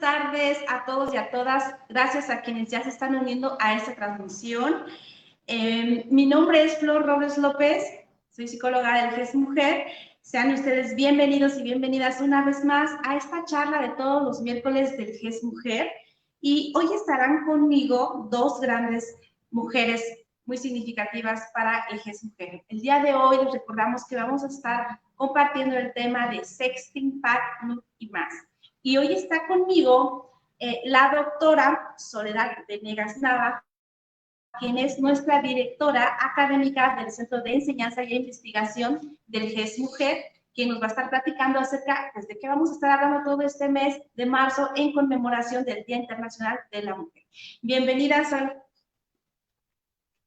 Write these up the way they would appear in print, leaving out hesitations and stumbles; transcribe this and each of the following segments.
buenas tardes a todos y a todas. Gracias a quienes ya se están uniendo a esta transmisión. Mi nombre es Flor Robles López, soy psicóloga del GES Mujer. Sean ustedes bienvenidos y bienvenidas una vez más a esta charla de todos los miércoles del GES Mujer. Y hoy estarán conmigo dos grandes mujeres muy significativas para el GES Mujer. El día de hoy les recordamos que vamos a estar compartiendo el tema de sexting, pack, nude y más. Y hoy está conmigo la doctora Soledad Venegas Nava, quien es nuestra directora académica del Centro de Enseñanza y Investigación del GES Mujer, quien nos va a estar platicando acerca de qué vamos a estar hablando todo este mes de marzo en conmemoración del Día Internacional de la Mujer. Bienvenida, Sol.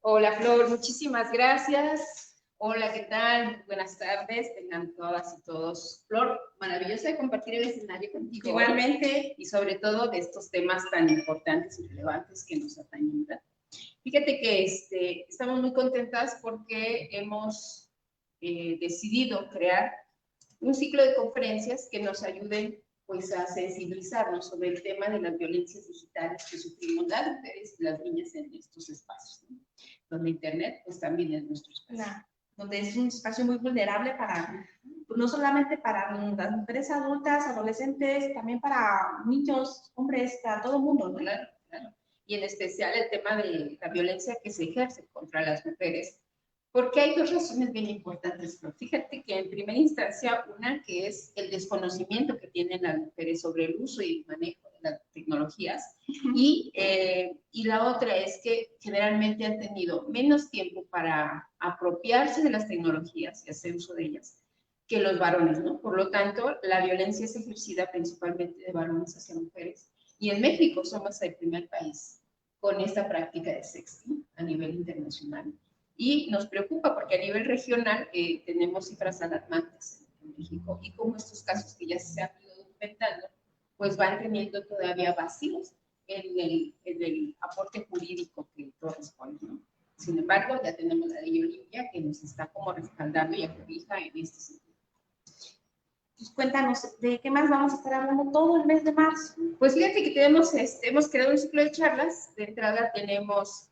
Hola, Flor, muchísimas gracias. Hola, ¿qué tal? Buenas tardes, tengan todas y todos. Flor, maravillosa de compartir el escenario contigo. Igualmente. Y sobre todo de estos temas tan importantes y relevantes que nos atañen, ¿verdad? Fíjate que estamos muy contentas porque hemos decidido crear un ciclo de conferencias que nos ayuden pues a sensibilizarnos sobre el tema de las violencias digitales que sufrimos las mujeres y las niñas en estos espacios, ¿no? Donde Internet pues también es nuestro espacio. Claro, donde es un espacio muy vulnerable para, no solamente para las mujeres adultas, adolescentes, también para niños, hombres, para todo el mundo, ¿no? Claro, claro. Y en especial el tema de la violencia que se ejerce contra las mujeres, porque hay dos razones bien importantes. Pero fíjate que en primera instancia, una que es el desconocimiento que tienen las mujeres sobre el uso y el manejo de las tecnologías, y la otra es que generalmente han tenido menos tiempo para apropiarse de las tecnologías y hacer uso de ellas que los varones, ¿no? Por lo tanto, la violencia es ejercida principalmente de varones hacia mujeres. Y en México somos el primer país con esta práctica de sexting a nivel internacional. Y nos preocupa porque a nivel regional tenemos cifras alarmantes en México, y como estos casos que ya se han ido documentando, pues van teniendo todavía vacíos en el aporte jurídico que corresponde, ¿no? Sin embargo, ya tenemos la ley Olimpia que nos está como respaldando y acobija en este sentido. Pues cuéntanos, ¿de qué más vamos a estar hablando todo el mes de marzo? Pues fíjate que hemos creado un ciclo de charlas. De entrada tenemos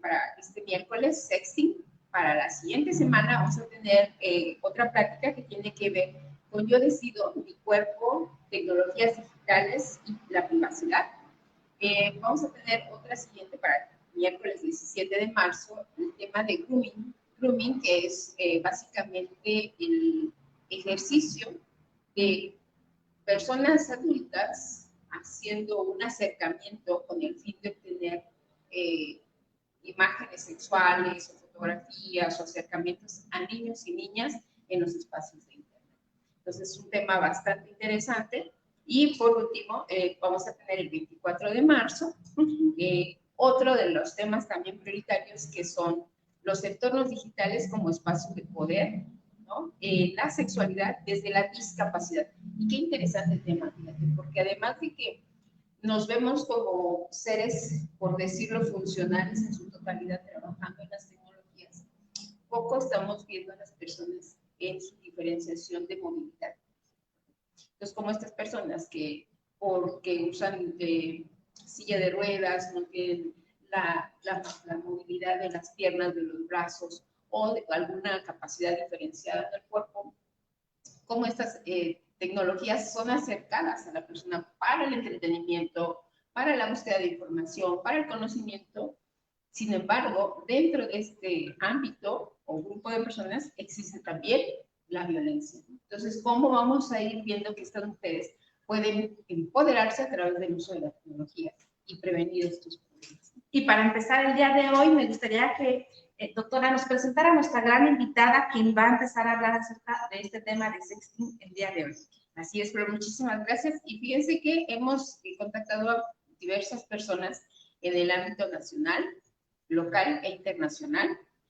para este miércoles sexting. Para la siguiente semana vamos a tener otra práctica que tiene que ver con Yo decido mi cuerpo, tecnologías digitales y la privacidad. Vamos a tener otra siguiente para el miércoles 17 de marzo, el tema de grooming. Grooming, que es básicamente el ejercicio de personas adultas haciendo un acercamiento con el fin de obtener imágenes sexuales o fotografías o acercamientos a niños y niñas en los espacios de Internet. Entonces es un tema bastante interesante. Y por último, vamos a tener el 24 de marzo otro de los temas también prioritarios, que son los entornos digitales como espacios de poder, ¿no? La sexualidad desde la discapacidad. Y qué interesante el tema, fíjate, porque además de que nos vemos como seres, por decirlo, funcionales en su totalidad trabajando en las tecnologías, poco estamos viendo a las personas en su diferenciación de movilidad. Entonces, como estas personas que porque usan silla de ruedas, no tienen la movilidad de las piernas, de los brazos o de alguna capacidad diferenciada del cuerpo, como estas tecnologías son acercadas a la persona para el entretenimiento, para la búsqueda de información, para el conocimiento. Sin embargo, dentro de este ámbito o grupo de personas existe también la violencia. Entonces, ¿cómo vamos a ir viendo que estas mujeres pueden empoderarse a través del uso de la tecnología y prevenir estos problemas? Y para empezar el día de hoy, me gustaría que, doctora, nos presentara a nuestra gran invitada, quien va a empezar a hablar acerca de este tema de sexting el día de hoy. Así es, pero muchísimas gracias. Y fíjense que hemos contactado a diversas personas en el ámbito nacional, local e internacional.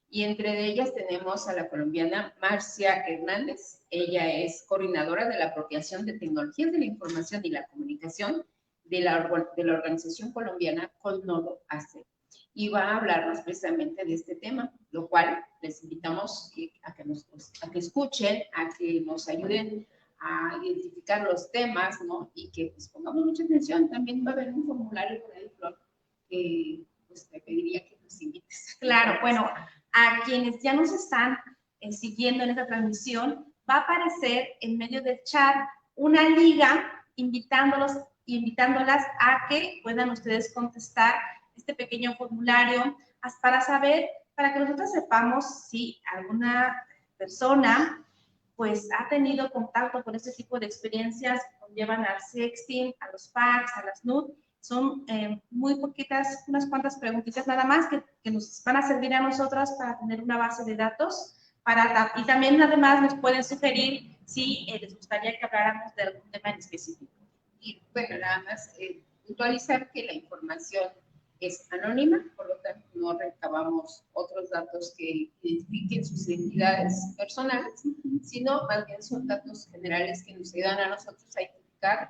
Y entre ellas tenemos a la colombiana Marcia Hernández. Ella es coordinadora de la apropiación de tecnologías de la información y la comunicación de la organización colombiana Colnodo AC. Y va a hablarnos precisamente de este tema, lo cual les invitamos a que escuchen, a que nos ayuden a identificar los temas, ¿no? Y que pues pongamos mucha atención. También va a haber un formulario por ahí, Flor, que pues te pediría que nos invites. Claro, bueno, a quienes ya nos están siguiendo en esta transmisión, va a aparecer en medio del chat una liga invitándolos y invitándolas a que puedan ustedes contestar este pequeño formulario para saber, para que nosotros sepamos si alguna persona pues ha tenido contacto con este tipo de experiencias que conllevan al sexting, a los packs, a las nudes. Son muy poquitas, unas cuantas preguntitas nada más que nos van a servir a nosotras para tener una base de datos y también además nos pueden sugerir si les gustaría que habláramos de algún tema en específico. Y bueno, nada más puntualizar que la información es anónima, por lo tanto no recabamos otros datos que identifiquen sus identidades personales, sino más bien son datos generales que nos ayudan a nosotros a identificar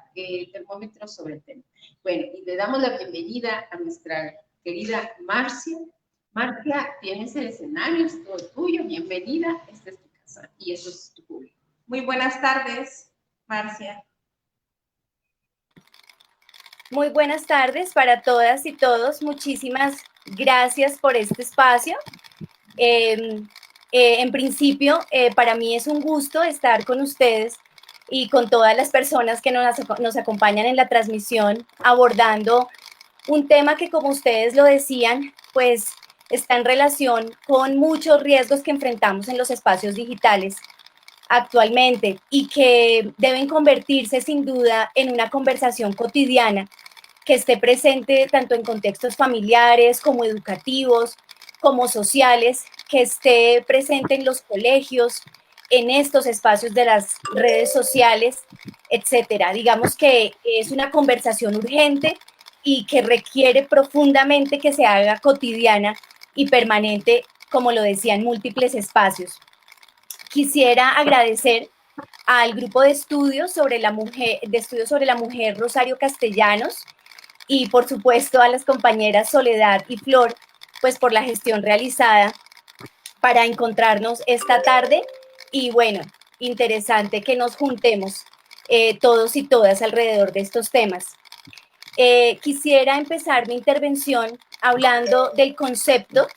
termómetros sobre el tema. Bueno, y le damos la bienvenida a nuestra querida Marcia. Marcia, tienes el escenario, es todo tuyo, bienvenida, esta es tu casa y eso es tu público. Muy buenas tardes, Marcia. Muy buenas tardes para todas y todos. Muchísimas gracias por este espacio. En principio, para mí es un gusto estar con ustedes y con todas las personas que nos acompañan en la transmisión, abordando un tema que, como ustedes lo decían, pues está en relación con muchos riesgos que enfrentamos en los espacios digitales actualmente y que deben convertirse sin duda en una conversación cotidiana que esté presente tanto en contextos familiares como educativos, como sociales, que esté presente en los colegios, en estos espacios de las redes sociales, etcétera. Digamos que es una conversación urgente y que requiere profundamente que se haga cotidiana y permanente, como lo decía, en múltiples espacios. Quisiera agradecer al grupo de estudios sobre la mujer Rosario Castellanos, y por supuesto a las compañeras Soledad y Flor, pues por la gestión realizada para encontrarnos esta tarde y bueno, interesante que nos juntemos todos y todas alrededor de estos temas. Quisiera empezar mi intervención hablando del concepto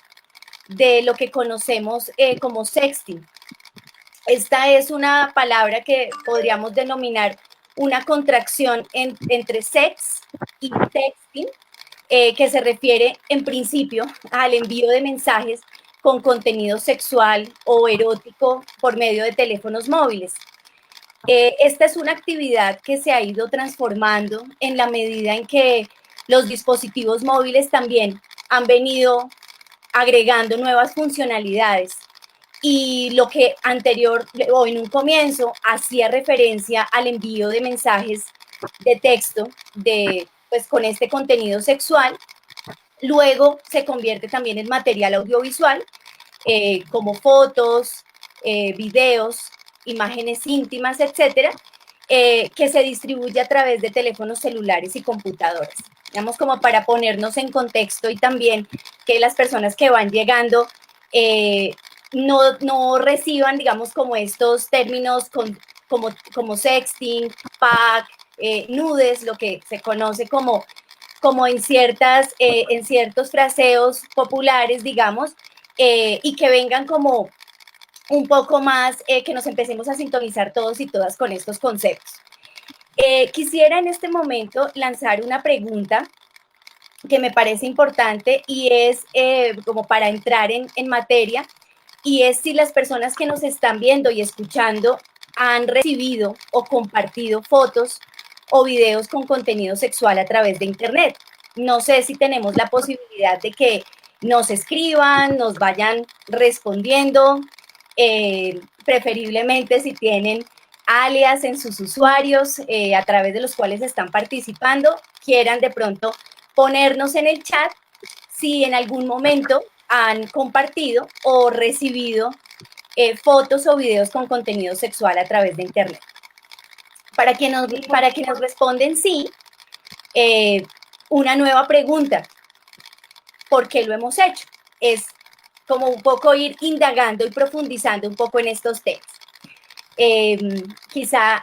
de lo que conocemos como sexting. Esta es una palabra que podríamos denominar una contracción entre sex y texting, que se refiere en principio al envío de mensajes con contenido sexual o erótico por medio de teléfonos móviles. Esta es una actividad que se ha ido transformando en la medida en que los dispositivos móviles también han venido agregando nuevas funcionalidades. Y lo que anterior o en un comienzo hacía referencia al envío de mensajes de texto pues con este contenido sexual, luego se convierte también en material audiovisual, como fotos, videos, imágenes íntimas, etcétera, que se distribuye a través de teléfonos celulares y computadoras. Digamos, como para ponernos en contexto y también que las personas que van llegando no reciban, digamos, como estos términos como sexting, pack, nudes, lo que se conoce como en ciertos fraseos populares, digamos, y que vengan como un poco más, que nos empecemos a sintonizar todos y todas con estos conceptos. Quisiera en este momento lanzar una pregunta que me parece importante y es como para entrar en materia, y es si las personas que nos están viendo y escuchando han recibido o compartido fotos o videos con contenido sexual a través de Internet. No sé si tenemos la posibilidad de que nos escriban, nos vayan respondiendo, preferiblemente si tienen alias en sus usuarios a través de los cuales están participando, quieran de pronto ponernos en el chat si en algún momento han compartido o recibido fotos o videos con contenido sexual a través de Internet. Para que nos responden sí, una nueva pregunta. ¿Por qué lo hemos hecho? Es como un poco ir indagando y profundizando un poco en estos temas. Quizá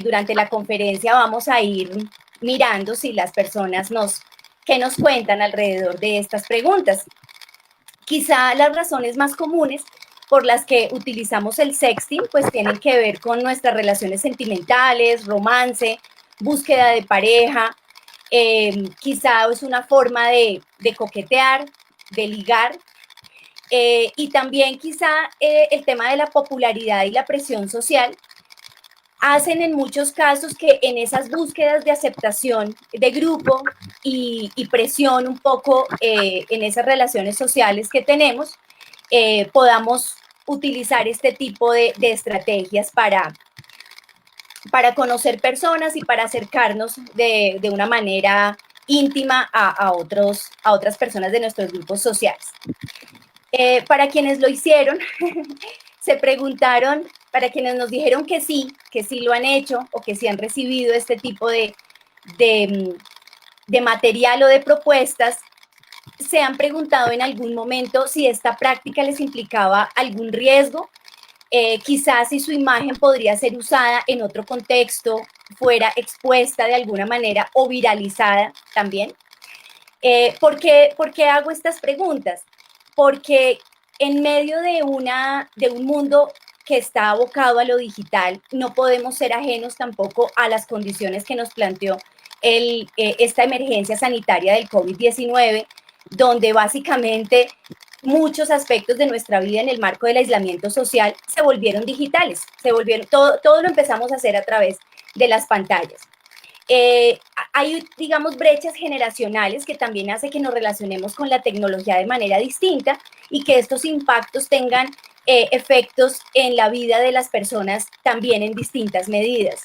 durante la conferencia vamos a ir mirando si las personas qué nos cuentan alrededor de estas preguntas. Quizá las razones más comunes por las que utilizamos el sexting pues tienen que ver con nuestras relaciones sentimentales, romance, búsqueda de pareja, quizá es una forma de coquetear, de ligar, y también quizá el tema de la popularidad y la presión social hacen en muchos casos que en esas búsquedas de aceptación de grupo y presión un poco en esas relaciones sociales que tenemos, podamos utilizar este tipo de estrategias para conocer personas y para acercarnos de una manera íntima a otras personas de nuestros grupos sociales. Para quienes lo hicieron, se preguntaron, para quienes nos dijeron que sí lo han hecho o que sí han recibido este tipo de material o de propuestas, se han preguntado en algún momento si esta práctica les implicaba algún riesgo, quizás si su imagen podría ser usada en otro contexto, fuera expuesta de alguna manera o viralizada también. ¿Por qué hago estas preguntas? Porque en medio de un mundo que está abocado a lo digital, no podemos ser ajenos tampoco a las condiciones que nos planteó esta emergencia sanitaria del COVID-19, donde básicamente muchos aspectos de nuestra vida en el marco del aislamiento social se volvieron digitales, todo lo empezamos a hacer a través de las pantallas. Hay, digamos, brechas generacionales que también hace que nos relacionemos con la tecnología de manera distinta y que estos impactos tengan efectos en la vida de las personas también en distintas medidas.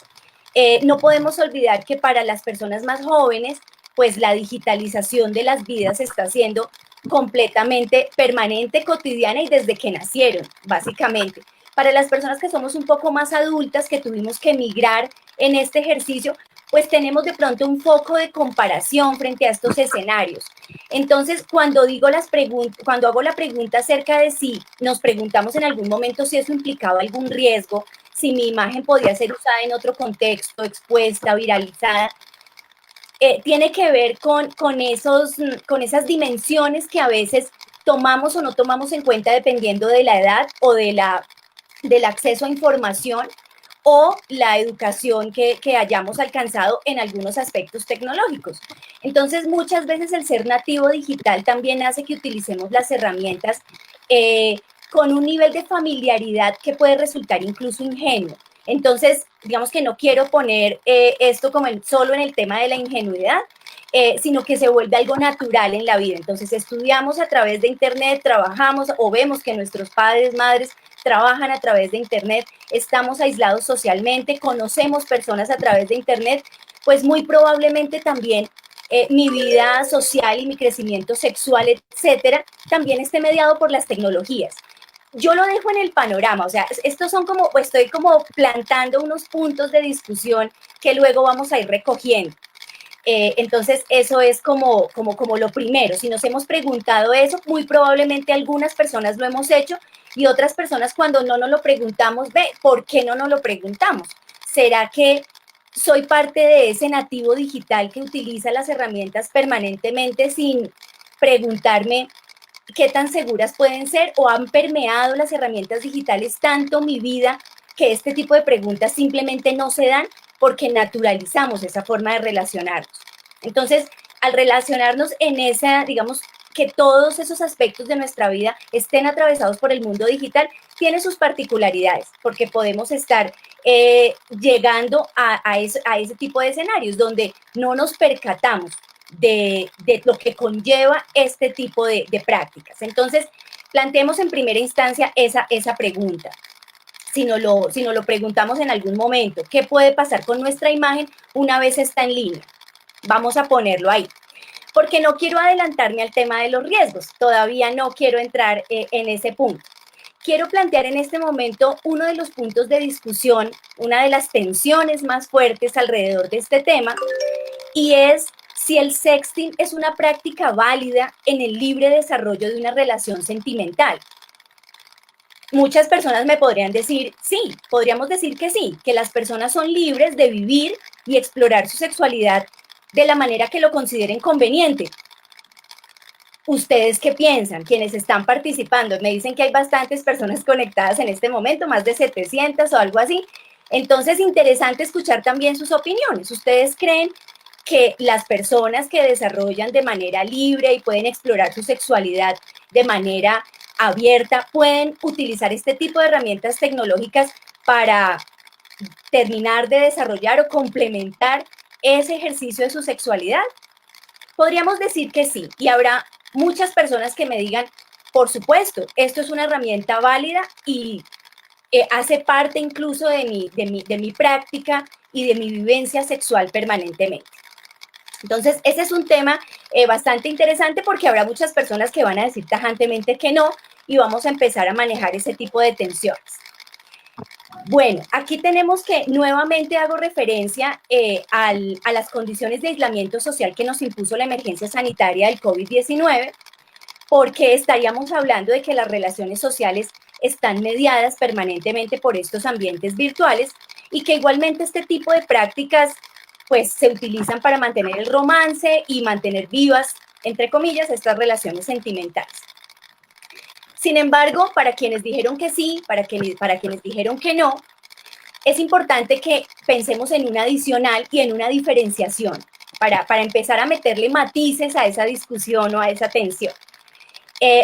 No podemos olvidar que para las personas más jóvenes, pues la digitalización de las vidas está siendo completamente permanente, cotidiana y desde que nacieron, básicamente. Para las personas que somos un poco más adultas, que tuvimos que migrar en este ejercicio, pues tenemos de pronto un foco de comparación frente a estos escenarios. Entonces, cuando hago la pregunta acerca de si nos preguntamos en algún momento si eso implicaba algún riesgo, si mi imagen podía ser usada en otro contexto, expuesta, viralizada, tiene que ver con esas dimensiones que a veces tomamos o no tomamos en cuenta dependiendo de la edad o del acceso a información o la educación que hayamos alcanzado en algunos aspectos tecnológicos. Entonces, muchas veces el ser nativo digital también hace que utilicemos las herramientas con un nivel de familiaridad que puede resultar incluso ingenuo. Entonces, digamos que no quiero poner esto como solo en el tema de la ingenuidad, sino que se vuelve algo natural en la vida. Entonces, estudiamos a través de Internet, trabajamos o vemos que nuestros padres, madres trabajan a través de Internet, estamos aislados socialmente, conocemos personas a través de Internet, pues muy probablemente también mi vida social y mi crecimiento sexual, etcétera, también esté mediado por las tecnologías. Yo lo dejo en el panorama, o sea, estos son estoy como plantando unos puntos de discusión que luego vamos a ir recogiendo. Entonces, eso es como lo primero. Si nos hemos preguntado eso, muy probablemente algunas personas lo hemos hecho y otras personas cuando no nos lo preguntamos, ¿por qué no nos lo preguntamos? ¿Será que soy parte de ese nativo digital que utiliza las herramientas permanentemente sin preguntarme qué tan seguras pueden ser o han permeado las herramientas digitales tanto mi vida que este tipo de preguntas simplemente no se dan porque naturalizamos esa forma de relacionarnos? Entonces, al relacionarnos en esa, digamos, que todos esos aspectos de nuestra vida estén atravesados por el mundo digital, tiene sus particularidades, porque podemos estar llegando a ese tipo de escenarios donde no nos percatamos de lo que conlleva este tipo de prácticas. Entonces, planteemos en primera instancia esa pregunta. Si nos lo preguntamos en algún momento, ¿qué puede pasar con nuestra imagen una vez está en línea? Vamos a ponerlo ahí. Porque no quiero adelantarme al tema de los riesgos, todavía no quiero entrar en ese punto. Quiero plantear en este momento uno de los puntos de discusión, una de las tensiones más fuertes alrededor de este tema, y es si el sexting es una práctica válida en el libre desarrollo de una relación sentimental. muchas personas me podrían decir, sí, podríamos decir que sí, que las personas son libres de vivir y explorar su sexualidad de la manera que lo consideren conveniente. ¿Ustedes qué piensan? Quienes están participando, me dicen que hay bastantes personas conectadas en este momento, más de 700 o algo así. Entonces, interesante escuchar también sus opiniones. ¿Ustedes creen que las personas que desarrollan de manera libre y pueden explorar su sexualidad de manera abierta pueden utilizar este tipo de herramientas tecnológicas para terminar de desarrollar o complementar ese ejercicio de su sexualidad? Podríamos decir que sí, y habrá muchas personas que me digan, por supuesto, esto es una herramienta válida y hace parte incluso de mi práctica y de mi vivencia sexual permanentemente. Entonces, ese es un tema bastante interesante porque habrá muchas personas que van a decir tajantemente que no y vamos a empezar a manejar ese tipo de tensiones. Bueno, aquí tenemos que nuevamente hago referencia a las condiciones de aislamiento social que nos impuso la emergencia sanitaria del COVID-19, porque estaríamos hablando de que las relaciones sociales están mediadas permanentemente por estos ambientes virtuales y que igualmente este tipo de prácticas pues se utilizan para mantener el romance y mantener vivas, entre comillas, estas relaciones sentimentales. Sin embargo, para quienes dijeron que sí, para quienes dijeron que no, es importante que pensemos en un adicional y en una diferenciación para empezar a meterle matices a esa discusión o a esa tensión.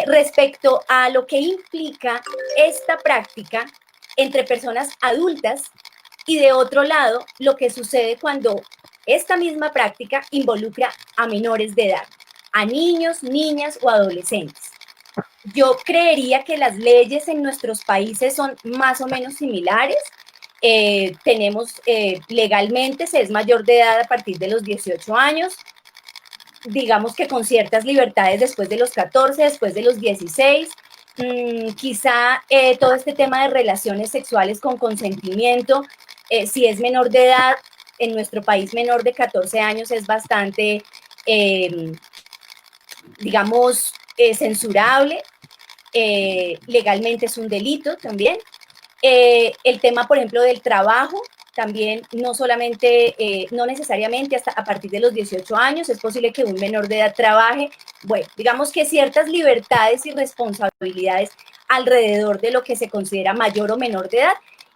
Respecto a lo que implica esta práctica entre personas adultas y de otro lado, lo que sucede cuando esta misma práctica involucra a menores de edad, a niños, niñas o adolescentes. Yo creería que las leyes en nuestros países son más o menos similares. Tenemos legalmente, se es mayor de edad a partir de los 18 años, digamos que con ciertas libertades después de los 14, después de los 16, quizá todo este tema de relaciones sexuales con consentimiento, si es menor de edad, en nuestro país menor de 14 años es bastante, digamos, censurable, legalmente es un delito también. El tema, por ejemplo, del trabajo, también no solamente, no necesariamente hasta a partir de los 18 años, es posible que un menor de edad trabaje. Bueno, digamos que ciertas libertades y responsabilidades alrededor de lo que se considera mayor o menor de edad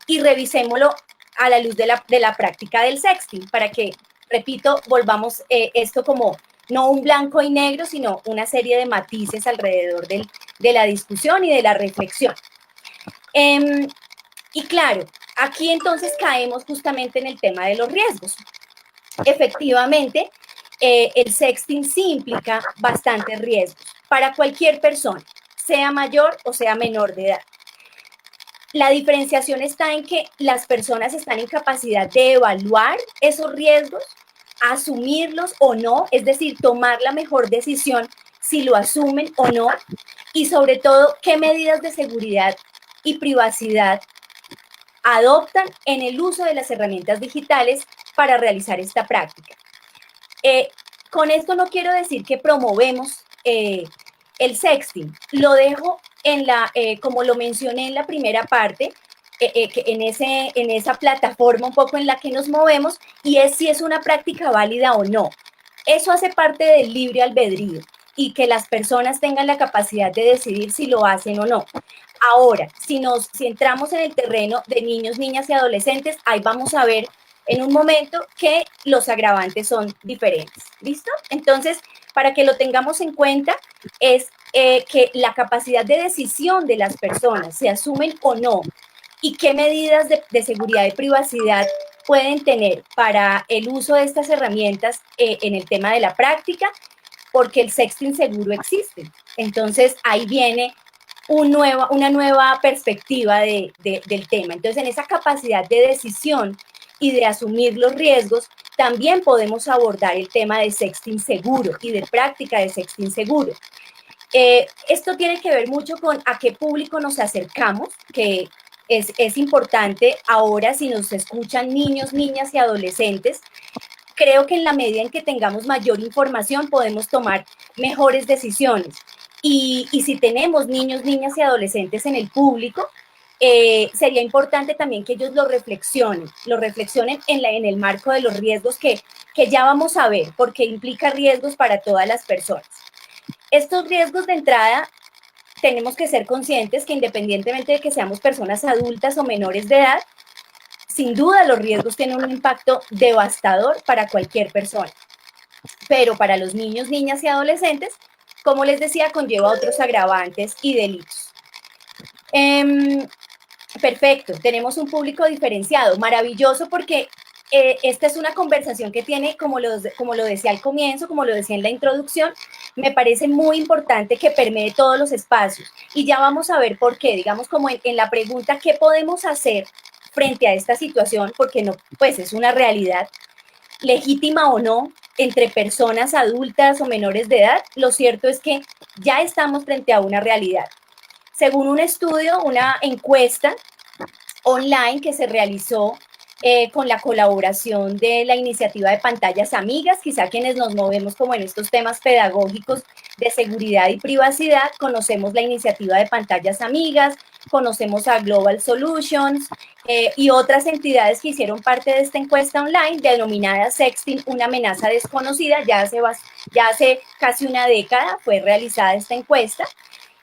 y revisémoslo a la luz de la práctica del sexting, para que, repito, volvamos esto como no un blanco y negro, sino una serie de matices alrededor de la discusión y de la reflexión. Y claro, aquí entonces caemos justamente en el tema de los riesgos. Efectivamente, el sexting sí implica bastantes riesgos para cualquier persona, sea mayor o sea menor de edad. La diferenciación está en que las personas están en capacidad de evaluar esos riesgos, asumirlos o no, es decir, tomar la mejor decisión si lo asumen o no, y sobre todo, qué medidas de seguridad y privacidad adoptan en el uso de las herramientas digitales para realizar esta práctica. Con esto no quiero decir que promovemos el sexting, lo dejo en como lo mencioné en la primera parte, en esa plataforma un poco en la que nos movemos, y es si es una práctica válida o no. Eso hace parte del libre albedrío y que las personas tengan la capacidad de decidir si lo hacen o no. Ahora, si entramos en el terreno de niños, niñas y adolescentes, ahí vamos a ver en un momento que los agravantes son diferentes. ¿Listo? Entonces, para que lo tengamos en cuenta, es que la capacidad de decisión de las personas, se asumen o no, y qué medidas de seguridad y privacidad pueden tener para el uso de estas herramientas en el tema de la práctica, porque el sexting seguro existe. Entonces, ahí viene una nueva perspectiva del tema. Entonces, en esa capacidad de decisión y de asumir los riesgos, también podemos abordar el tema de sexting seguro y de práctica de sexting seguro. Esto tiene que ver mucho con a qué público nos acercamos, que es importante ahora si nos escuchan niños, niñas y adolescentes. Creo que en la medida en que tengamos mayor información podemos tomar mejores decisiones. y si tenemos niños, niñas y adolescentes en el público, sería importante también que ellos lo reflexionen en el marco de los riesgos que ya vamos a ver, porque implica riesgos para todas las personas. Estos riesgos de entrada tenemos que ser conscientes que independientemente de que seamos personas adultas o menores de edad, sin duda los riesgos tienen un impacto devastador para cualquier persona. Pero para los niños, niñas y adolescentes, como les decía, conlleva otros agravantes y delitos. Perfecto, tenemos un público diferenciado, maravilloso, porque esta es una conversación que tiene, como lo decía al comienzo, como lo decía en la introducción, me parece muy importante que permee todos los espacios. Y ya vamos a ver por qué, digamos, como en la pregunta, ¿qué podemos hacer frente a esta situación? Porque no, pues es una realidad, legítima o no, entre personas adultas o menores de edad. Lo cierto es que ya estamos frente a una realidad. Según un estudio, una encuesta online que se realizó con la colaboración de la iniciativa de Pantallas Amigas, quizá quienes nos movemos como en estos temas pedagógicos de seguridad y privacidad, conocemos la iniciativa de Pantallas Amigas, conocemos a Global Solutions y otras entidades que hicieron parte de esta encuesta online denominada Sexting, una amenaza desconocida. Ya hace casi una década fue realizada esta encuesta.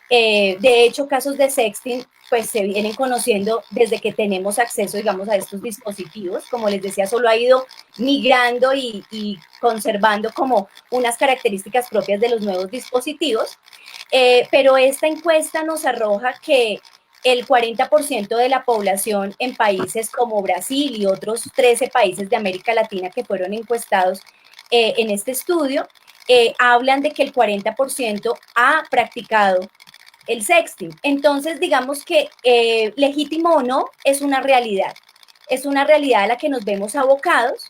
De hecho, casos de sexting pues se vienen conociendo desde que tenemos acceso, digamos, a estos dispositivos. Como les decía, solo ha ido migrando y conservando como unas características propias de los nuevos dispositivos. Pero esta encuesta nos arroja que el 40% de la población en países como Brasil y otros 13 países de América Latina que fueron encuestados en este estudio, hablan de que el 40% ha practicado el sexting. Entonces, digamos que legítimo o no, es una realidad a la que nos vemos abocados,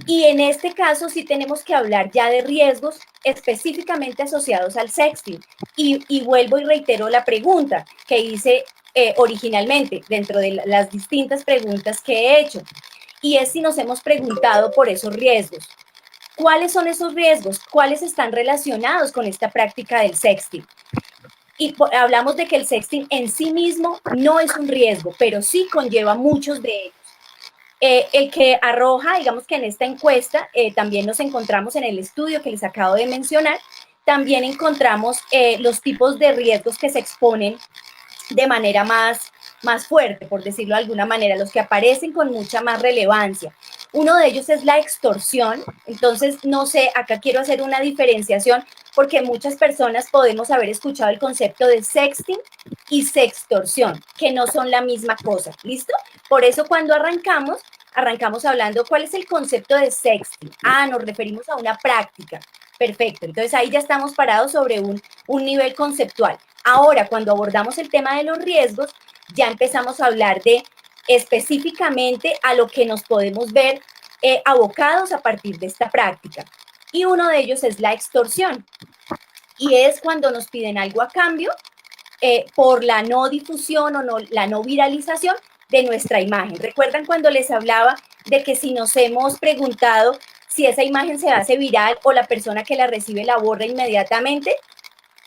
y en este caso sí tenemos que hablar ya de riesgos específicamente asociados al sexting. Y vuelvo y reitero la pregunta que hice originalmente dentro de las distintas preguntas que he hecho, y es si nos hemos preguntado por esos riesgos. ¿Cuáles son esos riesgos? ¿Cuáles están relacionados con esta práctica del sexting? Y hablamos de que el sexting en sí mismo no es un riesgo, pero sí conlleva muchos de ellos. El que arroja, digamos que en esta encuesta, también nos encontramos en el estudio que les acabo de mencionar, también encontramos los tipos de riesgos que se exponen de manera más fuerte, por decirlo de alguna manera, los que aparecen con mucha más relevancia. Uno de ellos es la extorsión. Entonces, no sé, acá quiero hacer una diferenciación porque muchas personas podemos haber escuchado el concepto de sexting y sextorsión, que no son la misma cosa, ¿listo? Por eso cuando arrancamos hablando, ¿cuál es el concepto de sexting? Nos referimos a una práctica. Perfecto, entonces ahí ya estamos parados sobre un nivel conceptual. Ahora, cuando abordamos el tema de los riesgos, ya empezamos a hablar de específicamente a lo que nos podemos ver abocados a partir de esta práctica. Y uno de ellos es la extorsión. Y es cuando nos piden algo a cambio por la no difusión o la no viralización de nuestra imagen. ¿Recuerdan cuando les hablaba de que si nos hemos preguntado si esa imagen se hace viral o la persona que la recibe la borra inmediatamente?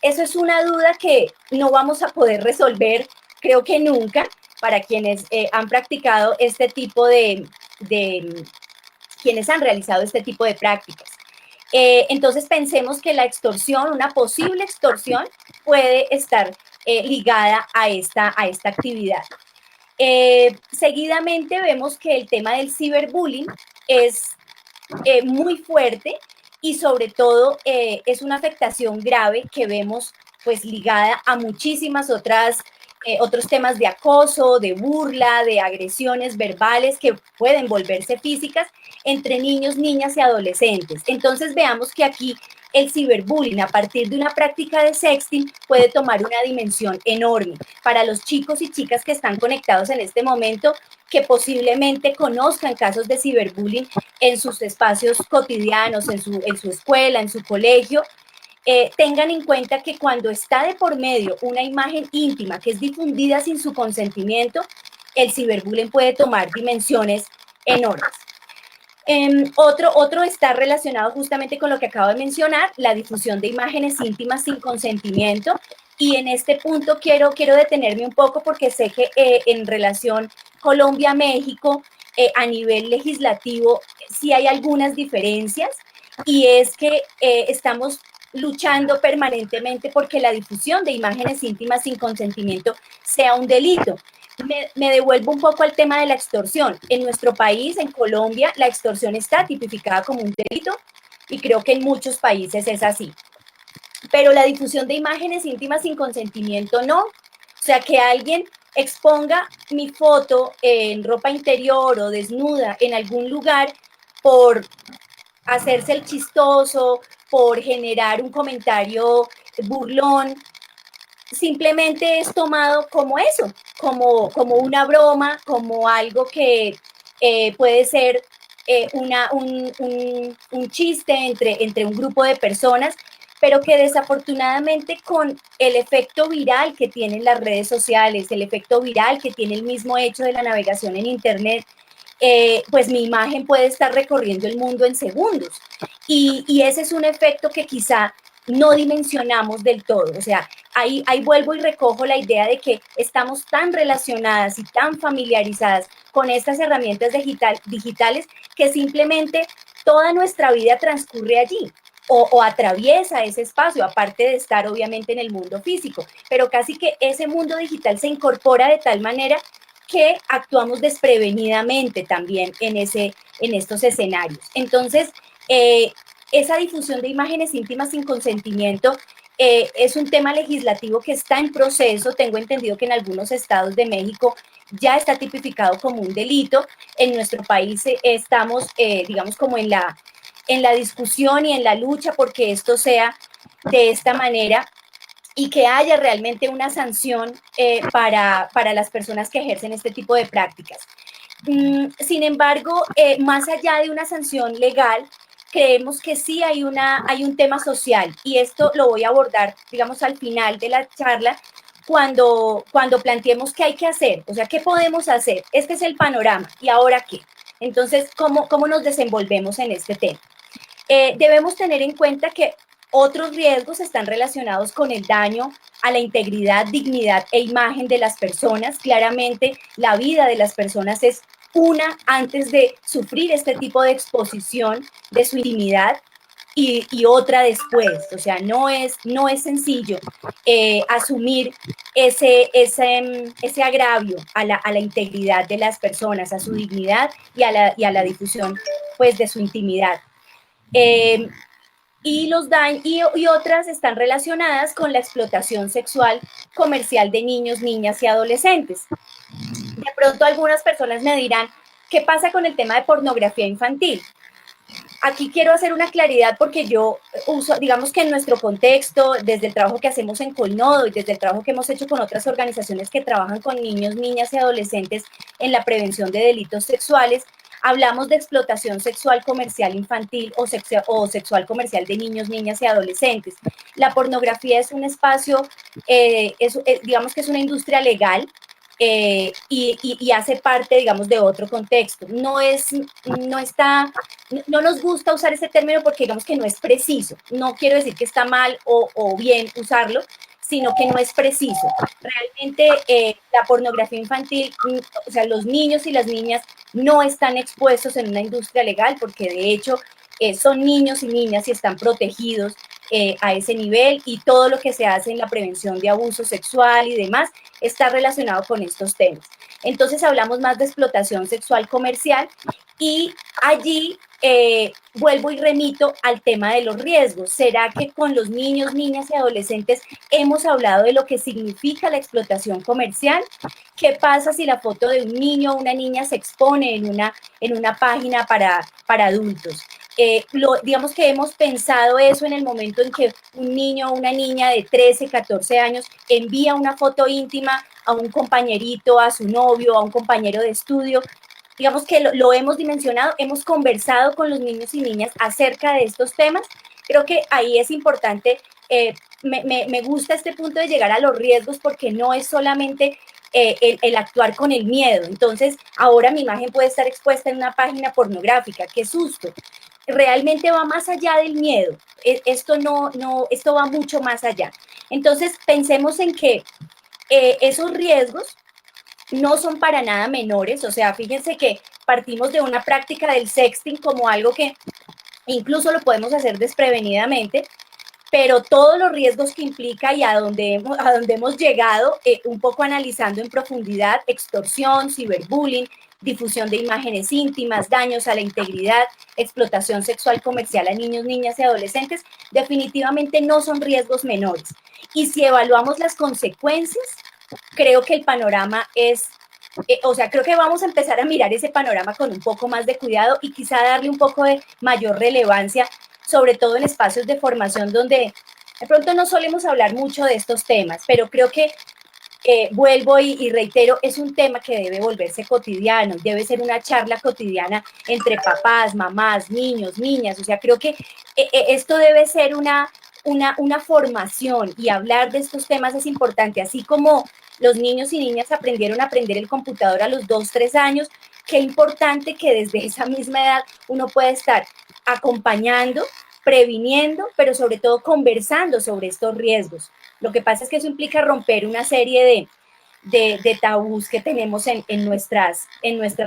Eso es una duda que no vamos a poder resolver, creo que nunca, para quienes han practicado este tipo quienes han realizado este tipo de prácticas. Entonces pensemos que la extorsión, una posible extorsión, puede estar ligada a esta actividad. Seguidamente vemos que el tema del ciberbullying es muy fuerte y sobre todo es una afectación grave que vemos pues ligada a muchísimas otros temas de acoso, de burla, de agresiones verbales que pueden volverse físicas entre niños, niñas y adolescentes. Entonces veamos que aquí el ciberbullying a partir de una práctica de sexting puede tomar una dimensión enorme. Para los chicos y chicas que están conectados en este momento, que posiblemente conozcan casos de ciberbullying en sus espacios cotidianos, en su escuela, en su colegio, tengan en cuenta que cuando está de por medio una imagen íntima que es difundida sin su consentimiento, el ciberbullying puede tomar dimensiones enormes. Otro está relacionado justamente con lo que acabo de mencionar, la difusión de imágenes íntimas sin consentimiento. Y en este punto quiero detenerme un poco porque sé que en relación Colombia-México, a nivel legislativo, sí hay algunas diferencias, y es que estamos luchando permanentemente porque la difusión de imágenes íntimas sin consentimiento sea un delito. Me devuelvo un poco al tema de la extorsión. En nuestro país, en Colombia, la extorsión está tipificada como un delito y creo que en muchos países es así. Pero la difusión de imágenes íntimas sin consentimiento no. O sea, que alguien exponga mi foto en ropa interior o desnuda en algún lugar por hacerse el chistoso, por generar un comentario burlón, simplemente es tomado como eso, como una broma, como algo que puede ser un chiste entre un grupo de personas, pero que desafortunadamente con el efecto viral que tienen las redes sociales, el efecto viral que tiene el mismo hecho de la navegación en Internet, pues mi imagen puede estar recorriendo el mundo en segundos. Y ese es un efecto que quizá no dimensionamos del todo. O sea, ahí vuelvo y recojo la idea de que estamos tan relacionadas y tan familiarizadas con estas herramientas digitales que simplemente toda nuestra vida transcurre allí. O atraviesa ese espacio, aparte de estar obviamente en el mundo físico, pero casi que ese mundo digital se incorpora de tal manera que actuamos desprevenidamente también en estos escenarios. Entonces, esa difusión de imágenes íntimas sin consentimiento es un tema legislativo que está en proceso. Tengo entendido que en algunos estados de México ya está tipificado como un delito. En nuestro país estamos, digamos, como en la discusión y en la lucha porque esto sea de esta manera y que haya realmente una sanción para las personas que ejercen este tipo de prácticas. Sin embargo, más allá de una sanción legal, creemos que sí hay un tema social, y esto lo voy a abordar, digamos, al final de la charla, cuando planteemos qué hay que hacer, o sea, qué podemos hacer. Este es el panorama, ¿y ahora qué? Entonces, ¿cómo nos desenvolvemos en este tema? Debemos tener en cuenta que otros riesgos están relacionados con el daño a la integridad, dignidad e imagen de las personas. Claramente, la vida de las personas es una antes de sufrir este tipo de exposición de su intimidad, y otra después. O sea, no es sencillo asumir ese agravio a la integridad de las personas, a su dignidad y a la difusión, pues, de su intimidad. Y otras están relacionadas con la explotación sexual comercial de niños, niñas y adolescentes. De pronto algunas personas me dirán, ¿qué pasa con el tema de pornografía infantil? Aquí quiero hacer una claridad porque yo uso, digamos que en nuestro contexto, desde el trabajo que hacemos en Colnodo y desde el trabajo que hemos hecho con otras organizaciones que trabajan con niños, niñas y adolescentes en la prevención de delitos sexuales, hablamos de explotación sexual comercial infantil o sexual comercial de niños, niñas y adolescentes. La pornografía es un espacio, digamos que es una industria legal, y hace parte, digamos, de otro contexto. No nos gusta usar ese término porque digamos que no es preciso. No quiero decir que está mal o bien usarlo, sino que no es preciso. Realmente la pornografía infantil, o sea, los niños y las niñas no están expuestos en una industria legal porque de hecho son niños y niñas y están protegidos a ese nivel, y todo lo que se hace en la prevención de abuso sexual y demás está relacionado con estos temas. Entonces hablamos más de explotación sexual comercial, y allí vuelvo y remito al tema de los riesgos. ¿Será que con los niños, niñas y adolescentes hemos hablado de lo que significa la explotación comercial? ¿Qué pasa si la foto de un niño o una niña se expone en una página para adultos? Digamos que hemos pensado eso en el momento en que un niño o una niña de 13, 14 años envía una foto íntima a un compañerito, a su novio, a un compañero de estudio. Digamos que lo hemos dimensionado, hemos conversado con los niños y niñas acerca de estos temas. Creo que ahí es importante, me gusta este punto de llegar a los riesgos, porque no es solamente el actuar con el miedo. Entonces, ahora mi imagen puede estar expuesta en una página pornográfica, qué susto. Realmente va más allá del miedo. Esto va mucho más allá. Entonces, pensemos en que esos riesgos no son para nada menores. O sea, fíjense que partimos de una práctica del sexting como algo que incluso lo podemos hacer desprevenidamente, pero todos los riesgos que implica y a donde hemos llegado, un poco analizando en profundidad: extorsión, ciberbullying, difusión de imágenes íntimas, daños a la integridad, explotación sexual comercial a niños, niñas y adolescentes, definitivamente no son riesgos menores. Y si evaluamos las consecuencias, creo que el panorama es, o sea, creo que vamos a empezar a mirar ese panorama con un poco más de cuidado y quizá darle un poco de mayor relevancia, sobre todo en espacios de formación donde de pronto no solemos hablar mucho de estos temas, pero creo que vuelvo y reitero, es un tema que debe volverse cotidiano, debe ser una charla cotidiana entre papás, mamás, niños, niñas. O sea, creo que esto debe ser una formación, y hablar de estos temas es importante, así como los niños y niñas aprendieron a aprender el computador a los 2, 3 años, qué importante que desde esa misma edad uno pueda estar acompañando, previniendo, pero sobre todo conversando sobre estos riesgos. Lo que pasa es que eso implica romper una serie de tabús que tenemos en nuestras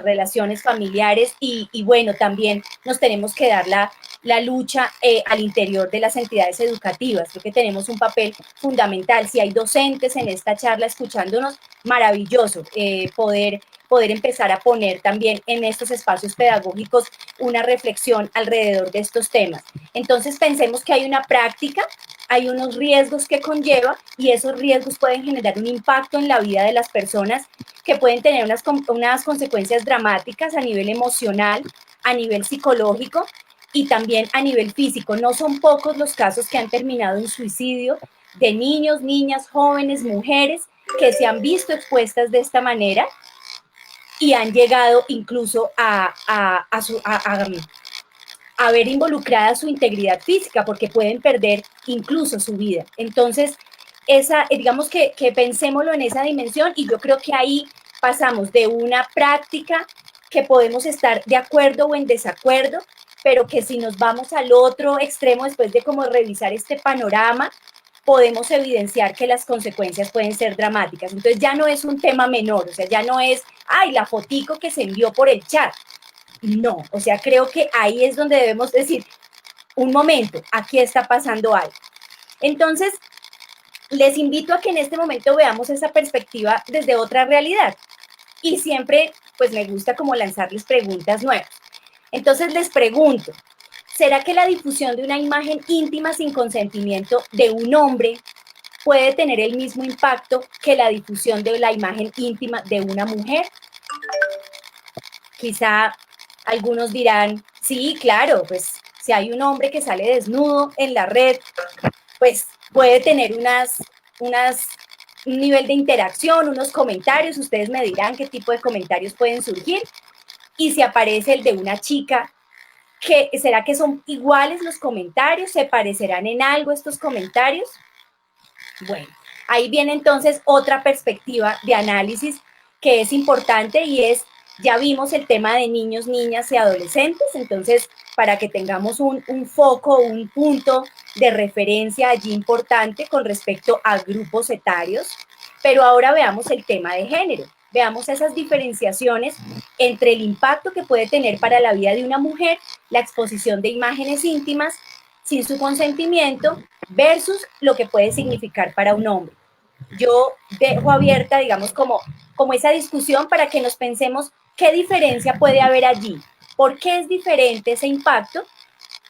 relaciones familiares, y bueno, también nos tenemos que dar la lucha al interior de las entidades educativas. Creo que tenemos un papel fundamental. Si hay docentes en esta charla escuchándonos, maravilloso poder empezar a poner también en estos espacios pedagógicos una reflexión alrededor de estos temas. Entonces, pensemos que hay una práctica, hay unos riesgos que conlleva, y esos riesgos pueden generar un impacto en la vida de las personas que pueden tener unas consecuencias dramáticas a nivel emocional, a nivel psicológico y también a nivel físico. No son pocos los casos que han terminado en suicidio de niños, niñas, jóvenes, mujeres que se han visto expuestas de esta manera y han llegado incluso a ver involucrada su integridad física, porque pueden perder incluso su vida. Entonces, digamos que pensémoslo en esa dimensión, y yo creo que ahí pasamos de una práctica que podemos estar de acuerdo o en desacuerdo, pero que si nos vamos al otro extremo, después de como revisar este panorama, podemos evidenciar que las consecuencias pueden ser dramáticas. Entonces ya no es un tema menor, o sea, ya no es, ay, la fotico que se envió por el chat. No, o sea, creo que ahí es donde debemos decir, un momento, aquí está pasando algo. Entonces, les invito a que en este momento veamos esa perspectiva desde otra realidad. Y siempre, pues me gusta como lanzarles preguntas nuevas. Entonces les pregunto, ¿será que la difusión de una imagen íntima sin consentimiento de un hombre puede tener el mismo impacto que la difusión de la imagen íntima de una mujer? Quizá algunos dirán, sí, claro, pues si hay un hombre que sale desnudo en la red, pues puede tener un nivel de interacción, unos comentarios. Ustedes me dirán qué tipo de comentarios pueden surgir. Y si aparece el de una chica, ¿será que son iguales los comentarios? ¿Se parecerán en algo estos comentarios? Bueno, ahí viene entonces otra perspectiva de análisis que es importante, y es, ya vimos el tema de niños, niñas y adolescentes. Entonces, para que tengamos un foco, un punto de referencia allí importante con respecto a grupos etarios. Pero ahora veamos el tema de género. Veamos esas diferenciaciones entre el impacto que puede tener para la vida de una mujer la exposición de imágenes íntimas sin su consentimiento versus lo que puede significar para un hombre. Yo dejo abierta, digamos, como esa discusión para que nos pensemos qué diferencia puede haber allí, por qué es diferente ese impacto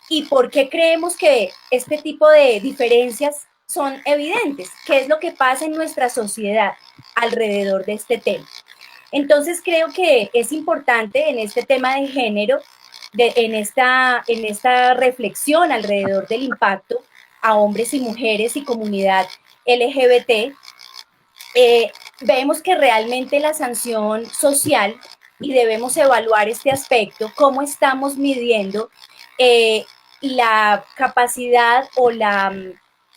y por qué creemos que este tipo de diferencias son evidentes, qué es lo que pasa en nuestra sociedad alrededor de este tema. Entonces creo que es importante en este tema de género, en esta reflexión alrededor del impacto a hombres y mujeres y comunidad LGBT, vemos que realmente la sanción social, y debemos evaluar este aspecto, cómo estamos midiendo la capacidad o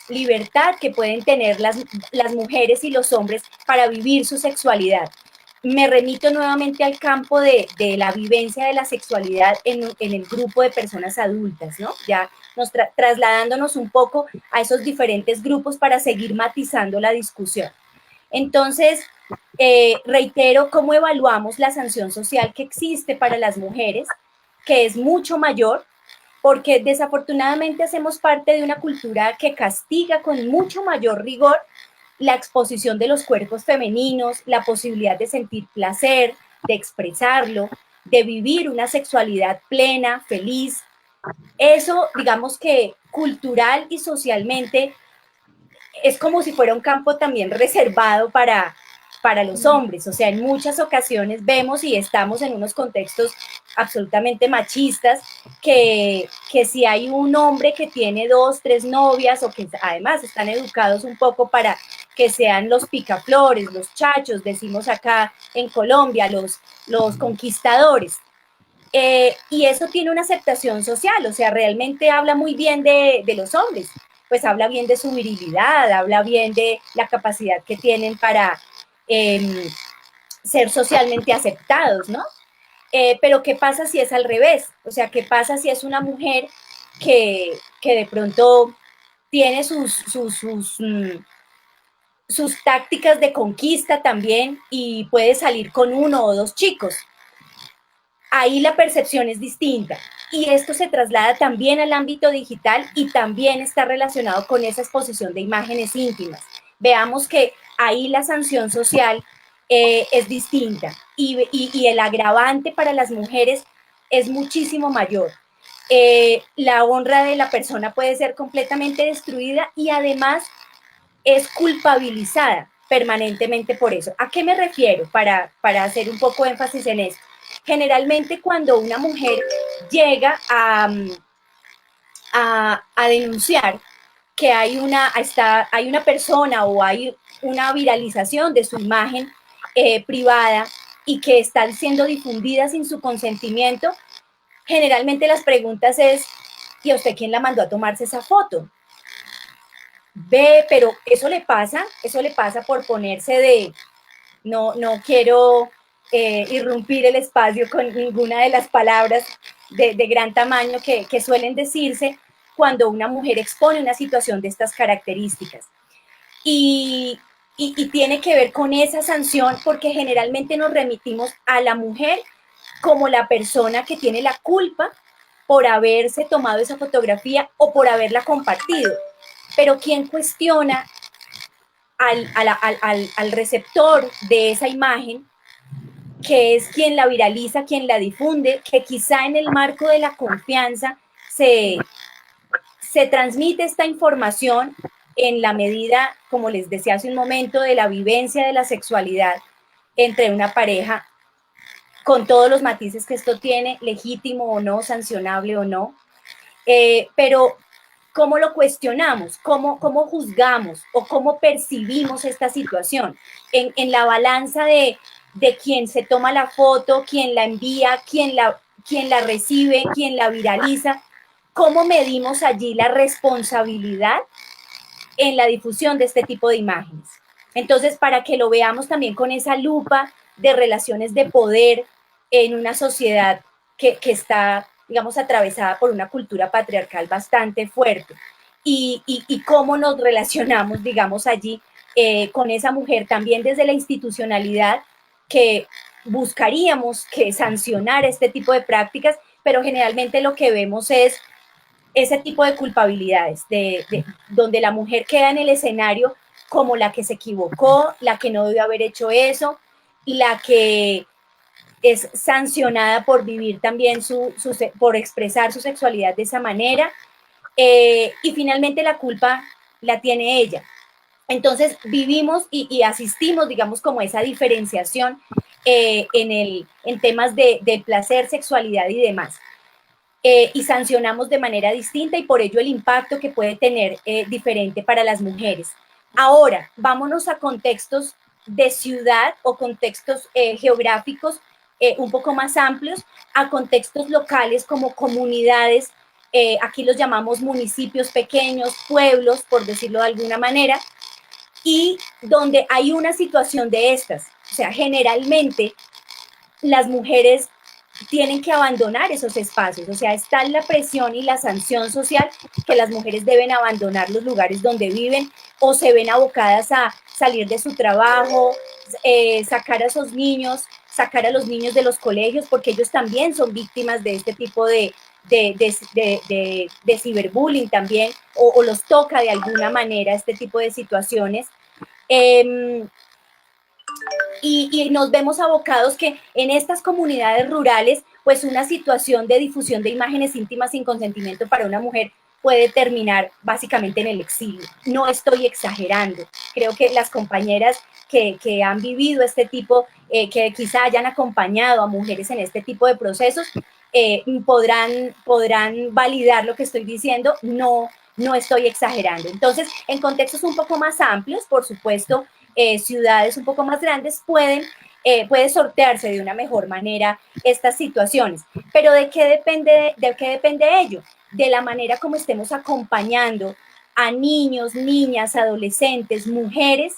libertad que pueden tener las mujeres y los hombres para vivir su sexualidad. Me remito nuevamente al campo de la vivencia de la sexualidad en el grupo de personas adultas, ¿no? Ya trasladándonos un poco a esos diferentes grupos para seguir matizando la discusión. Entonces, reitero cómo evaluamos la sanción social que existe para las mujeres, que es mucho mayor, porque desafortunadamente hacemos parte de una cultura que castiga con mucho mayor rigor la exposición de los cuerpos femeninos, la posibilidad de sentir placer, de expresarlo, de vivir una sexualidad plena, feliz. Eso, digamos que cultural y socialmente, es como si fuera un campo también reservado para los hombres. O sea, en muchas ocasiones vemos y estamos en unos contextos absolutamente machistas que si hay un hombre que tiene 2, 3 novias o que además están educados un poco para que sean los picaflores, los chachos, decimos acá en Colombia, los conquistadores. Y eso tiene una aceptación social, o sea, realmente habla muy bien de los hombres, pues habla bien de su virilidad, habla bien de la capacidad que tienen para ser socialmente aceptados, ¿no? Pero ¿qué pasa si es al revés? O sea, ¿qué pasa si es una mujer que de pronto tiene sus tácticas de conquista también y puede salir con 1 o 2 chicos? Ahí la percepción es distinta. Y esto se traslada también al ámbito digital y también está relacionado con esa exposición de imágenes íntimas. Veamos que ahí la sanción social es distinta y el agravante para las mujeres es muchísimo mayor. La honra de la persona puede ser completamente destruida y además es culpabilizada permanentemente por eso. ¿A qué me refiero? Para hacer un poco énfasis en eso. Generalmente cuando una mujer llega a denunciar que hay una persona o hay una viralización de su imagen privada y que está siendo difundida sin su consentimiento, generalmente las preguntas es, ¿y a usted quién la mandó a tomarse esa foto? Ve, pero eso le pasa por ponerse de, no quiero irrumpir el espacio con ninguna de las palabras de gran tamaño que suelen decirse cuando una mujer expone una situación de estas características. Y tiene que ver con esa sanción porque generalmente nos remitimos a la mujer como la persona que tiene la culpa por haberse tomado esa fotografía o por haberla compartido. Pero ¿quién cuestiona al receptor de esa imagen, que es quien la viraliza, quien la difunde, que quizá en el marco de la confianza se transmite esta información en la medida, como les decía hace un momento, de la vivencia de la sexualidad entre una pareja, con todos los matices que esto tiene, legítimo o no, sancionable o no, pero ¿cómo lo cuestionamos? ¿Cómo juzgamos o cómo percibimos esta situación? En la balanza de quien se toma la foto, quien la envía, quien la recibe, quien la viraliza, ¿cómo medimos allí la responsabilidad en la difusión de este tipo de imágenes? Entonces, para que lo veamos también con esa lupa de relaciones de poder en una sociedad que está, digamos, atravesada por una cultura patriarcal bastante fuerte y cómo nos relacionamos, digamos, allí con esa mujer también desde la institucionalidad que buscaríamos que sancionara este tipo de prácticas, pero generalmente lo que vemos es ese tipo de culpabilidades, donde la mujer queda en el escenario como la que se equivocó, la que no debió haber hecho eso, la que es sancionada por vivir también por expresar su sexualidad de esa manera, y finalmente la culpa la tiene ella. Entonces vivimos y asistimos, digamos, como esa diferenciación en temas de placer, sexualidad y demás. Y sancionamos de manera distinta y por ello el impacto que puede tener diferente para las mujeres. Ahora, vámonos a contextos de ciudad o contextos geográficos un poco más amplios, a contextos locales como comunidades aquí los llamamos municipios pequeños, pueblos, por decirlo de alguna manera, y donde hay una situación de estas. O sea, generalmente las mujeres tienen que abandonar esos espacios, o sea, está la presión y la sanción social que las mujeres deben abandonar los lugares donde viven o se ven abocadas a salir de su trabajo, sacar a esos niños, sacar a los niños de los colegios, porque ellos también son víctimas de este tipo de ciberbullying también, o los toca de alguna manera este tipo de situaciones. Y nos vemos abocados que en estas comunidades rurales, pues una situación de difusión de imágenes íntimas sin consentimiento para una mujer puede terminar básicamente en el exilio. No estoy exagerando. Creo que las compañeras que han vivido este tipo, que quizá hayan acompañado a mujeres en este tipo de procesos, podrán validar lo que estoy diciendo. No estoy exagerando. Entonces, en contextos un poco más amplios, por supuesto, ciudades un poco más grandes puede sortearse de una mejor manera estas situaciones. Pero ¿de qué depende ello? De la manera como estemos acompañando a niños, niñas, adolescentes, mujeres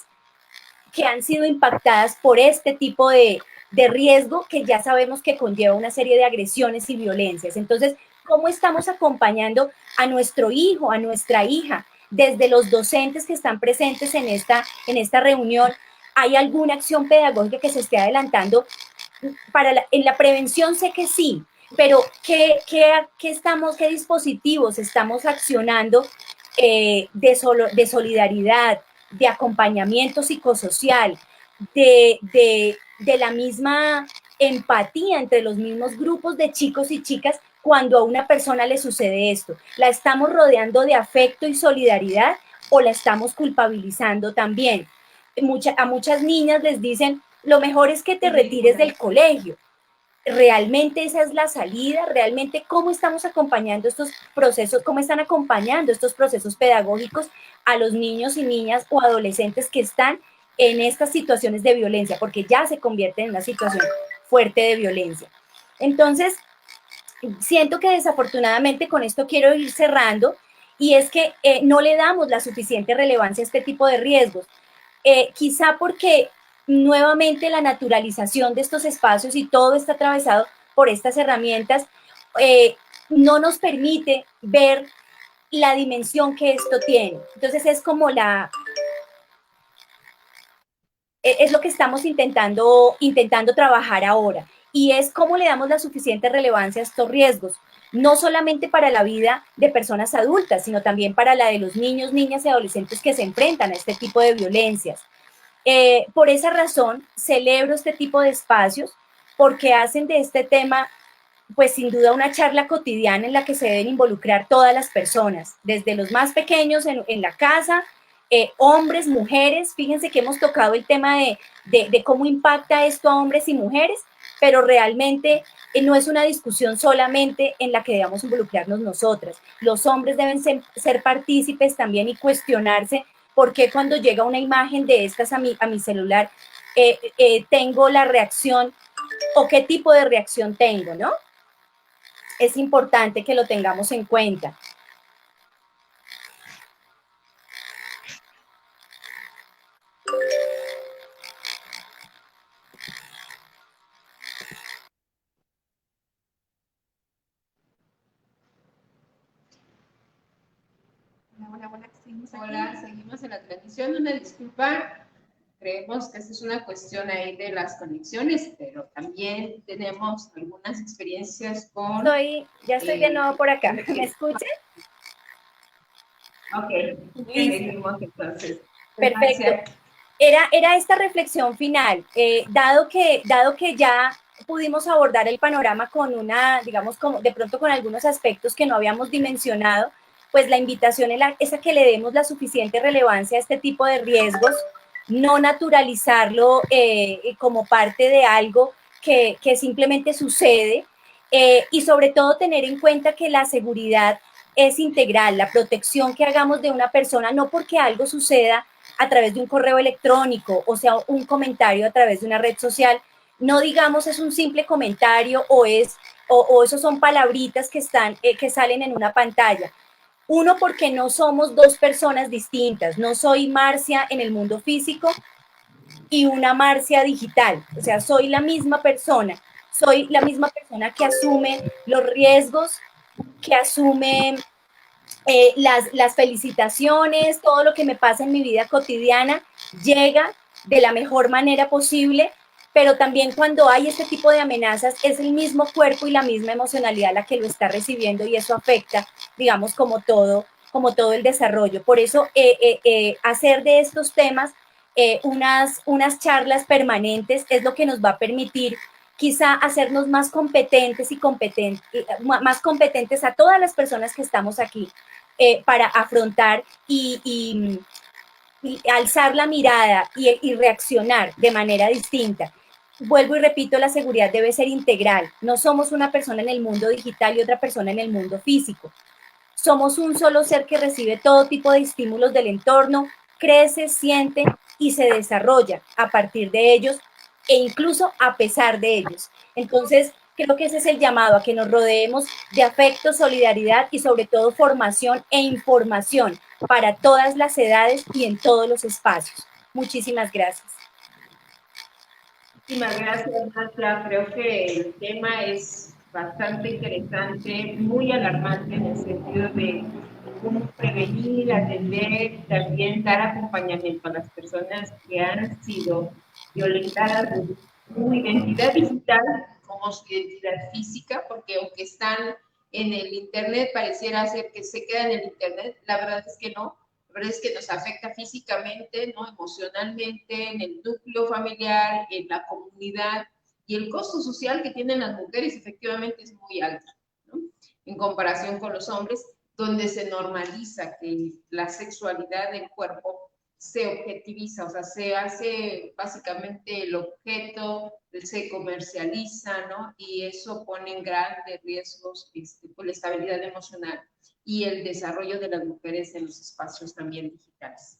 que han sido impactadas por este tipo de riesgo que ya sabemos que conlleva una serie de agresiones y violencias. Entonces, ¿cómo estamos acompañando a nuestro hijo, a nuestra hija? Desde los docentes que están presentes en esta reunión, ¿hay alguna acción pedagógica que se esté adelantando? En la prevención sé que sí, pero ¿qué dispositivos estamos accionando de solidaridad, de acompañamiento psicosocial, de la misma empatía entre los mismos grupos de chicos y chicas cuando a una persona le sucede esto? ¿La estamos rodeando de afecto y solidaridad o la estamos culpabilizando también? A muchas niñas les dicen, lo mejor es que te retires del colegio. ¿Realmente esa es la salida? ¿Realmente cómo estamos acompañando estos procesos? ¿Cómo están acompañando estos procesos pedagógicos a los niños y niñas o adolescentes que están en estas situaciones de violencia? Porque ya se convierte en una situación fuerte de violencia. Entonces, siento que desafortunadamente con esto quiero ir cerrando, y es que no le damos la suficiente relevancia a este tipo de riesgos. Quizá porque nuevamente la naturalización de estos espacios y todo está atravesado por estas herramientas, no nos permite ver la dimensión que esto tiene. Entonces es como es lo que estamos intentando trabajar ahora, y es cómo le damos la suficiente relevancia a estos riesgos, no solamente para la vida de personas adultas, sino también para la de los niños, niñas y adolescentes que se enfrentan a este tipo de violencias. Por esa razón, celebro este tipo de espacios, porque hacen de este tema, pues sin duda, una charla cotidiana en la que se deben involucrar todas las personas, desde los más pequeños en la casa, hombres, mujeres. Fíjense que hemos tocado el tema de cómo impacta esto a hombres y mujeres, pero realmente no es una discusión solamente en la que debamos involucrarnos nosotras. Los hombres deben ser partícipes también y cuestionarse por qué cuando llega una imagen de estas a mi celular tengo la reacción, o qué tipo de reacción tengo, ¿no? Es importante que lo tengamos en cuenta. Hola, seguimos en la transmisión. Una disculpa, creemos que esta es una cuestión ahí de las conexiones, pero también tenemos algunas experiencias con... Ya estoy de nuevo por acá. ¿Me escuchan? Ok, seguimos entonces. Perfecto. Era esta reflexión final, dado que ya pudimos abordar el panorama con digamos, de pronto con algunos aspectos que no habíamos dimensionado, pues la invitación es a que le demos la suficiente relevancia a este tipo de riesgos, no naturalizarlo como parte de algo que simplemente sucede, y sobre todo tener en cuenta que la seguridad es integral, la protección que hagamos de una persona, no porque algo suceda a través de un correo electrónico, o sea, un comentario a través de una red social, no digamos es un simple comentario o es o esos son palabritas que que salen en una pantalla. Uno, porque no somos dos personas distintas. No soy Marcia en el mundo físico y una Marcia digital. O sea, soy la misma persona. Soy la misma persona que asume los riesgos, que asume las felicitaciones, todo lo que me pasa en mi vida cotidiana llega de la mejor manera posible, pero también cuando hay este tipo de amenazas es el mismo cuerpo y la misma emocionalidad la que lo está recibiendo y eso afecta, digamos, como todo el desarrollo. Por eso hacer de estos temas unas charlas permanentes es lo que nos va a permitir quizá hacernos más competentes más competentes a todas las personas que estamos aquí para afrontar y alzar la mirada y reaccionar de manera distinta. Vuelvo y repito, la seguridad debe ser integral. No somos una persona en el mundo digital y otra persona en el mundo físico. Somos un solo ser que recibe todo tipo de estímulos del entorno, crece, siente y se desarrolla a partir de ellos e incluso a pesar de ellos. Entonces, creo que ese es el llamado, a que nos rodeemos de afecto, solidaridad y sobre todo formación e información para todas las edades y en todos los espacios. Muchísimas gracias. Muchísimas gracias, Marcia. Creo que el tema es bastante interesante, muy alarmante en el sentido de cómo prevenir, atender y también dar acompañamiento a las personas que han sido violentadas de su identidad digital como su identidad física, porque aunque están en el Internet, pareciera ser que se quedan en el Internet, la verdad es que no. La verdad es que nos afecta físicamente, ¿no? Emocionalmente, en el núcleo familiar, en la comunidad, y el costo social que tienen las mujeres efectivamente es muy alto, ¿no? En comparación con los hombres, donde se normaliza que la sexualidad del cuerpo se objetiviza, o sea, se hace básicamente el objeto, se comercializa, ¿no? Y eso pone en grandes riesgos por la estabilidad emocional y el desarrollo de las mujeres en los espacios también digitales.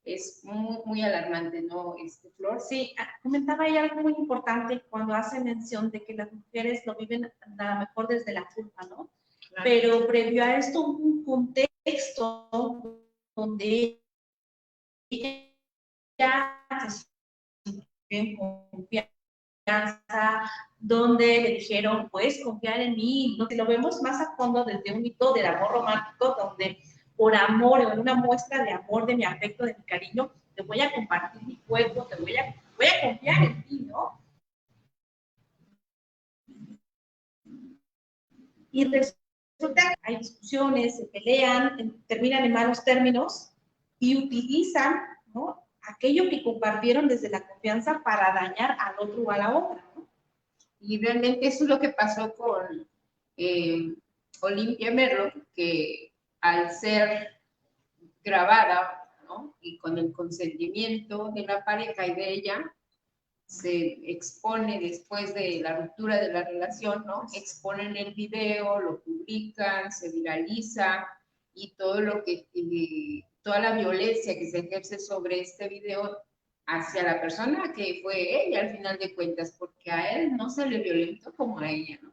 Es muy, muy alarmante, ¿no, Flor? Sí, comentaba ahí algo muy importante cuando hace mención de que las mujeres lo viven a lo mejor desde la culpa, ¿no? Claro. Pero previo a esto, un contexto donde ella se sintió en confianza, donde le dijeron, puedes confiar en mí. No, si lo vemos más a fondo desde un mito del amor romántico, donde por amor o en una muestra de amor, de mi afecto, de mi cariño, te voy a compartir mi cuerpo, voy a confiar en ti, ¿no? Y resulta que hay discusiones, se pelean, terminan en malos términos y utilizan, ¿no?, aquello que compartieron desde la confianza para dañar al otro o a la otra, ¿no? Y realmente eso es lo que pasó con Olympia Merlo, que al ser grabada, ¿no?, y con el consentimiento de la pareja y de ella, se expone después de la ruptura de la relación, ¿no? Exponen el video, lo publican, se viraliza y todo lo que, toda la violencia que se ejerce sobre este video hacia la persona que fue ella al final de cuentas, porque a él no se le violentó como a ella, ¿no?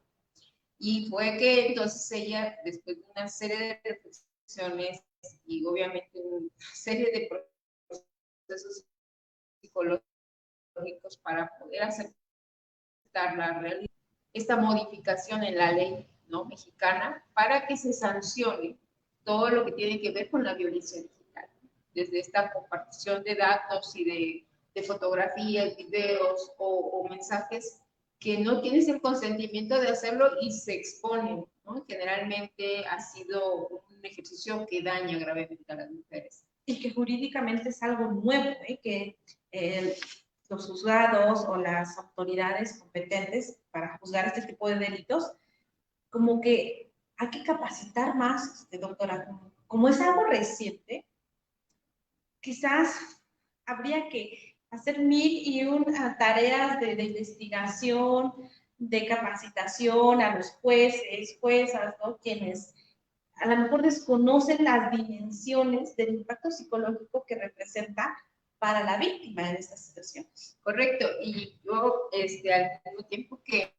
Y fue que entonces ella, después de una serie de reflexiones y obviamente una serie de procesos psicológicos para poder aceptar la realidad, esta modificación en la ley, ¿no?, mexicana, para que se sancione todo lo que tiene que ver con la violencia digital, desde esta compartición de datos y de fotografías, videos o mensajes que no tienes el consentimiento de hacerlo y se exponen, ¿no? Generalmente ha sido un ejercicio que daña gravemente a las mujeres. Y que jurídicamente es algo nuevo, que los juzgados o las autoridades competentes para juzgar este tipo de delitos, como que hay que capacitar más, doctora, como es algo reciente, quizás habría que hacer 1001 tareas de investigación, de capacitación a los jueces, juezas, ¿no?, quienes a lo mejor desconocen las dimensiones del impacto psicológico que representa para la víctima en estas situaciones. Correcto, y yo al mismo tiempo que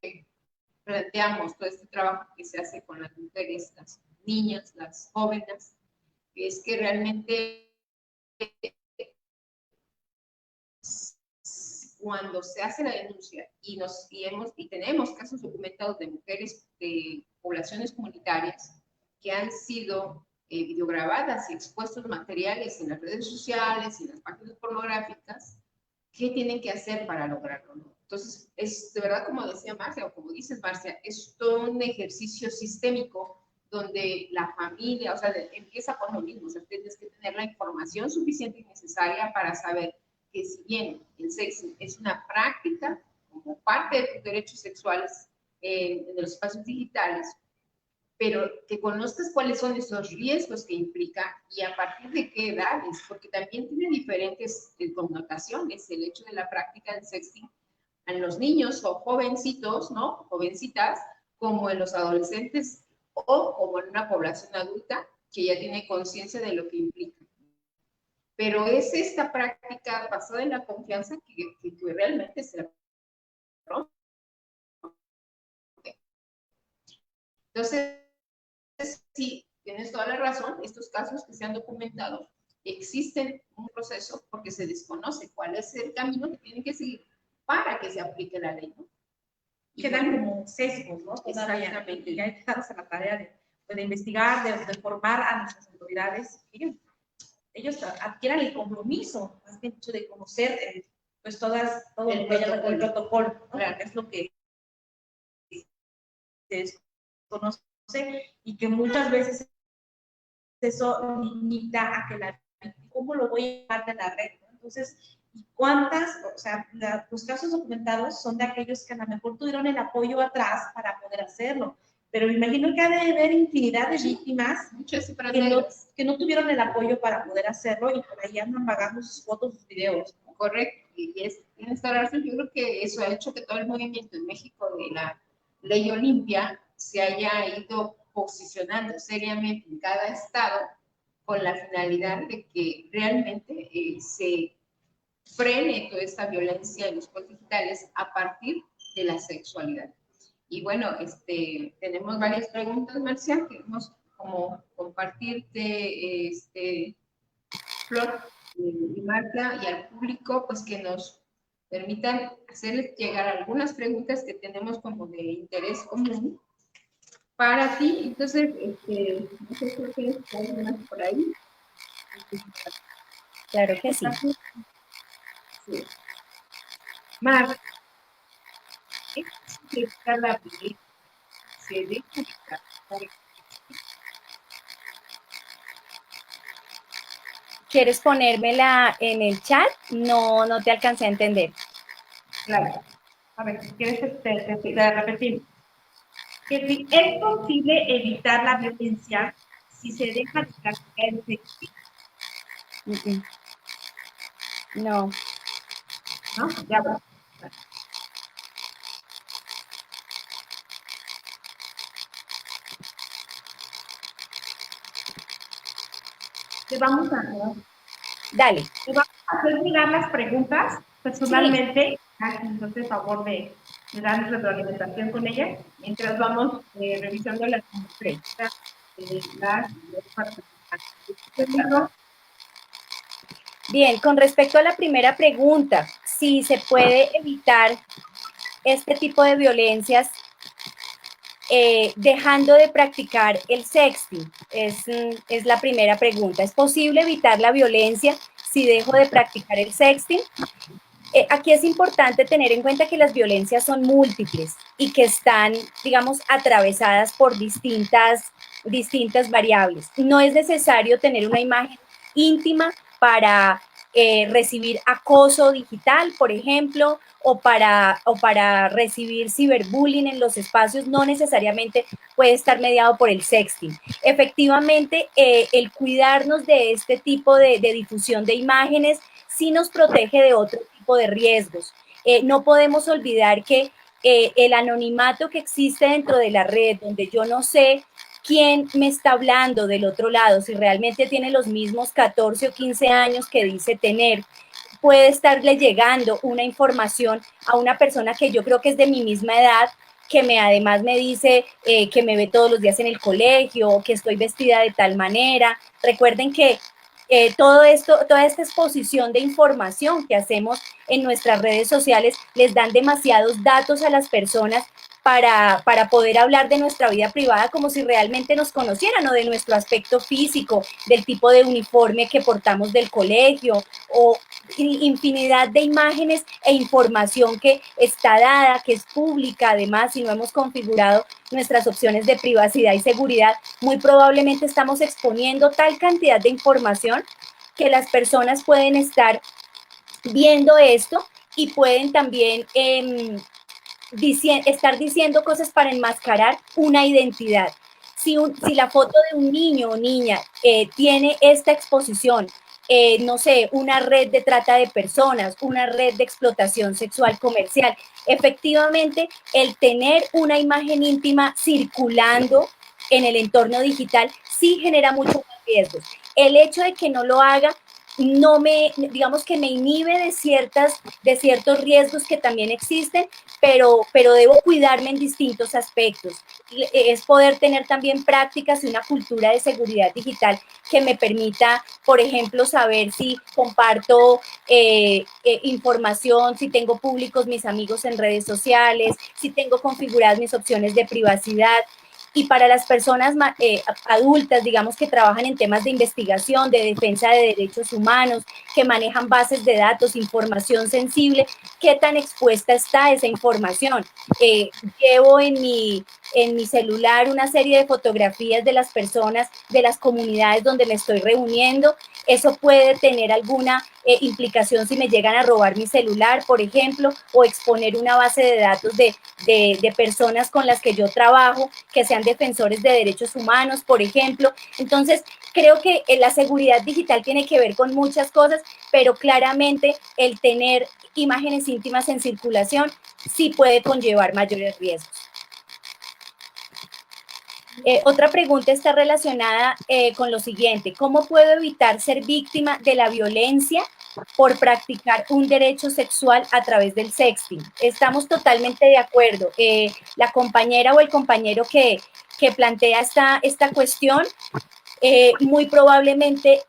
planteamos todo este trabajo que se hace con las mujeres, las niñas, las jóvenes, es que realmente cuando se hace la denuncia y tenemos casos documentados de mujeres de poblaciones comunitarias que han sido videograbadas y expuestos materiales en las redes sociales, en las páginas pornográficas, ¿qué tienen que hacer para lograrlo? ¿No? Entonces, es de verdad, como decía Marcia, o como dices, Marcia, es todo un ejercicio sistémico donde la familia, o sea, empieza por lo mismo, o sea, tienes que tener la información suficiente y necesaria para saber que si bien el sexo es una práctica como parte de tus derechos sexuales en los espacios digitales, pero que conozcas cuáles son esos riesgos que implica y a partir de qué edades, porque también tiene diferentes connotaciones el hecho de la práctica del sexting en los niños o jovencitos, ¿no? Jovencitas, como en los adolescentes o como en una población adulta que ya tiene conciencia de lo que implica. Pero es esta práctica basada en la confianza que realmente se rompe. Entonces, sí, tienes toda la razón, estos casos que se han documentado, existen un proceso porque se desconoce cuál es el camino que tienen que seguir para que se aplique la ley, ¿no? Quedan como sesgos, ¿no? Exactamente. Y hay que darse a la tarea de investigar, de formar a nuestras autoridades. Ellos adquieran el compromiso, más bien hecho de conocer pues todo el protocolo, ¿no? Claro. Es lo que se desconoce y que muchas veces eso limita a que ¿cómo lo voy a llevar de la red? ¿No? Entonces, ¿cuántas? O sea, los casos documentados son de aquellos que a lo mejor tuvieron el apoyo atrás para poder hacerlo, pero me imagino que ha de haber infinidad de víctimas que no tuvieron el apoyo para poder hacerlo y por ahí andan pagando sus fotos, sus videos, ¿no? Correcto, y tienes toda la razón. Yo creo que eso ha hecho que todo el movimiento en México de la ley Olimpia se haya ido posicionando seriamente en cada estado con la finalidad de que realmente se frene toda esta violencia en los juegos digitales a partir de la sexualidad. Y bueno, tenemos varias preguntas, Marcia, queremos como compartirte, Flor y Marta, y al público, pues que nos permitan hacerles llegar algunas preguntas que tenemos como de interés común para ti. Entonces, no sé si tienes algunas por ahí. Claro que sí. Sí. Marta, ¿es la violencia se deja de practicar? ¿Quieres ponérmela en el chat? No, no te alcancé a entender. Claro. A ver, si quieres repetir. Que si es posible evitar la violencia si se deja de practicar el sexo. No. ¿No? Ya va. Te vamos a Dale. Te vamos a hacer mirar las preguntas personalmente. Sí. Entonces, por favor, me dan retroalimentación con ellas mientras vamos revisando las preguntas de las participantes. Bien, con respecto a la primera pregunta, si se puede evitar este tipo de violencias dejando de practicar el sexting, es la primera pregunta. ¿Es posible evitar la violencia si dejo de practicar el sexting? Aquí es importante tener en cuenta que las violencias son múltiples y que están, digamos, atravesadas por distintas variables. No es necesario tener una imagen íntima para recibir acoso digital, por ejemplo, o para recibir ciberbullying en los espacios. No necesariamente puede estar mediado por el sexting. Efectivamente, el cuidarnos de este tipo de difusión de imágenes sí nos protege de otro tipo de riesgos. No podemos olvidar que el anonimato que existe dentro de la red, donde yo no sé quién me está hablando del otro lado, si realmente tiene los mismos 14 o 15 años que dice tener, puede estarle llegando una información a una persona que yo creo que es de mi misma edad además me dice que me ve todos los días en el colegio, que estoy vestida de tal manera. Recuerden que toda esta exposición de información que hacemos en nuestras redes sociales les dan demasiados datos a las personas para poder hablar de nuestra vida privada como si realmente nos conocieran, o de nuestro aspecto físico, del tipo de uniforme que portamos del colegio, o infinidad de imágenes e información que está dada, que es pública. Además, si no hemos configurado nuestras opciones de privacidad y seguridad, muy probablemente estamos exponiendo tal cantidad de información que las personas pueden estar viendo esto y pueden también estar diciendo cosas para enmascarar una identidad. Si la foto de un niño o niña tiene esta exposición, no sé, una red de trata de personas, una red de explotación sexual comercial, efectivamente, el tener una imagen íntima circulando en el entorno digital sí genera muchos riesgos. El hecho de que no lo haga digamos que me inhibe de ciertos riesgos que también existen, pero debo cuidarme en distintos aspectos. Es poder tener también prácticas y una cultura de seguridad digital que me permita, por ejemplo, saber si comparto información, si tengo públicos mis amigos en redes sociales, si tengo configuradas mis opciones de privacidad. Y para las personas adultas, digamos, que trabajan en temas de investigación, de defensa de derechos humanos, que manejan bases de datos, información sensible, ¿qué tan expuesta está esa información? Llevo en mi celular una serie de fotografías de las personas, de las comunidades donde me estoy reuniendo. Eso puede tener alguna implicación si me llegan a robar mi celular, por ejemplo, o exponer una base de datos de personas con las que yo trabajo, que sean defensores de derechos humanos, por ejemplo. Entonces, creo que la seguridad digital tiene que ver con muchas cosas, pero claramente el tener imágenes íntimas en circulación sí puede conllevar mayores riesgos. Otra pregunta está relacionada con lo siguiente: ¿cómo puedo evitar ser víctima de la violencia por practicar un derecho sexual a través del sexting? Estamos totalmente de acuerdo. La compañera o el compañero que plantea esta cuestión, muy probablemente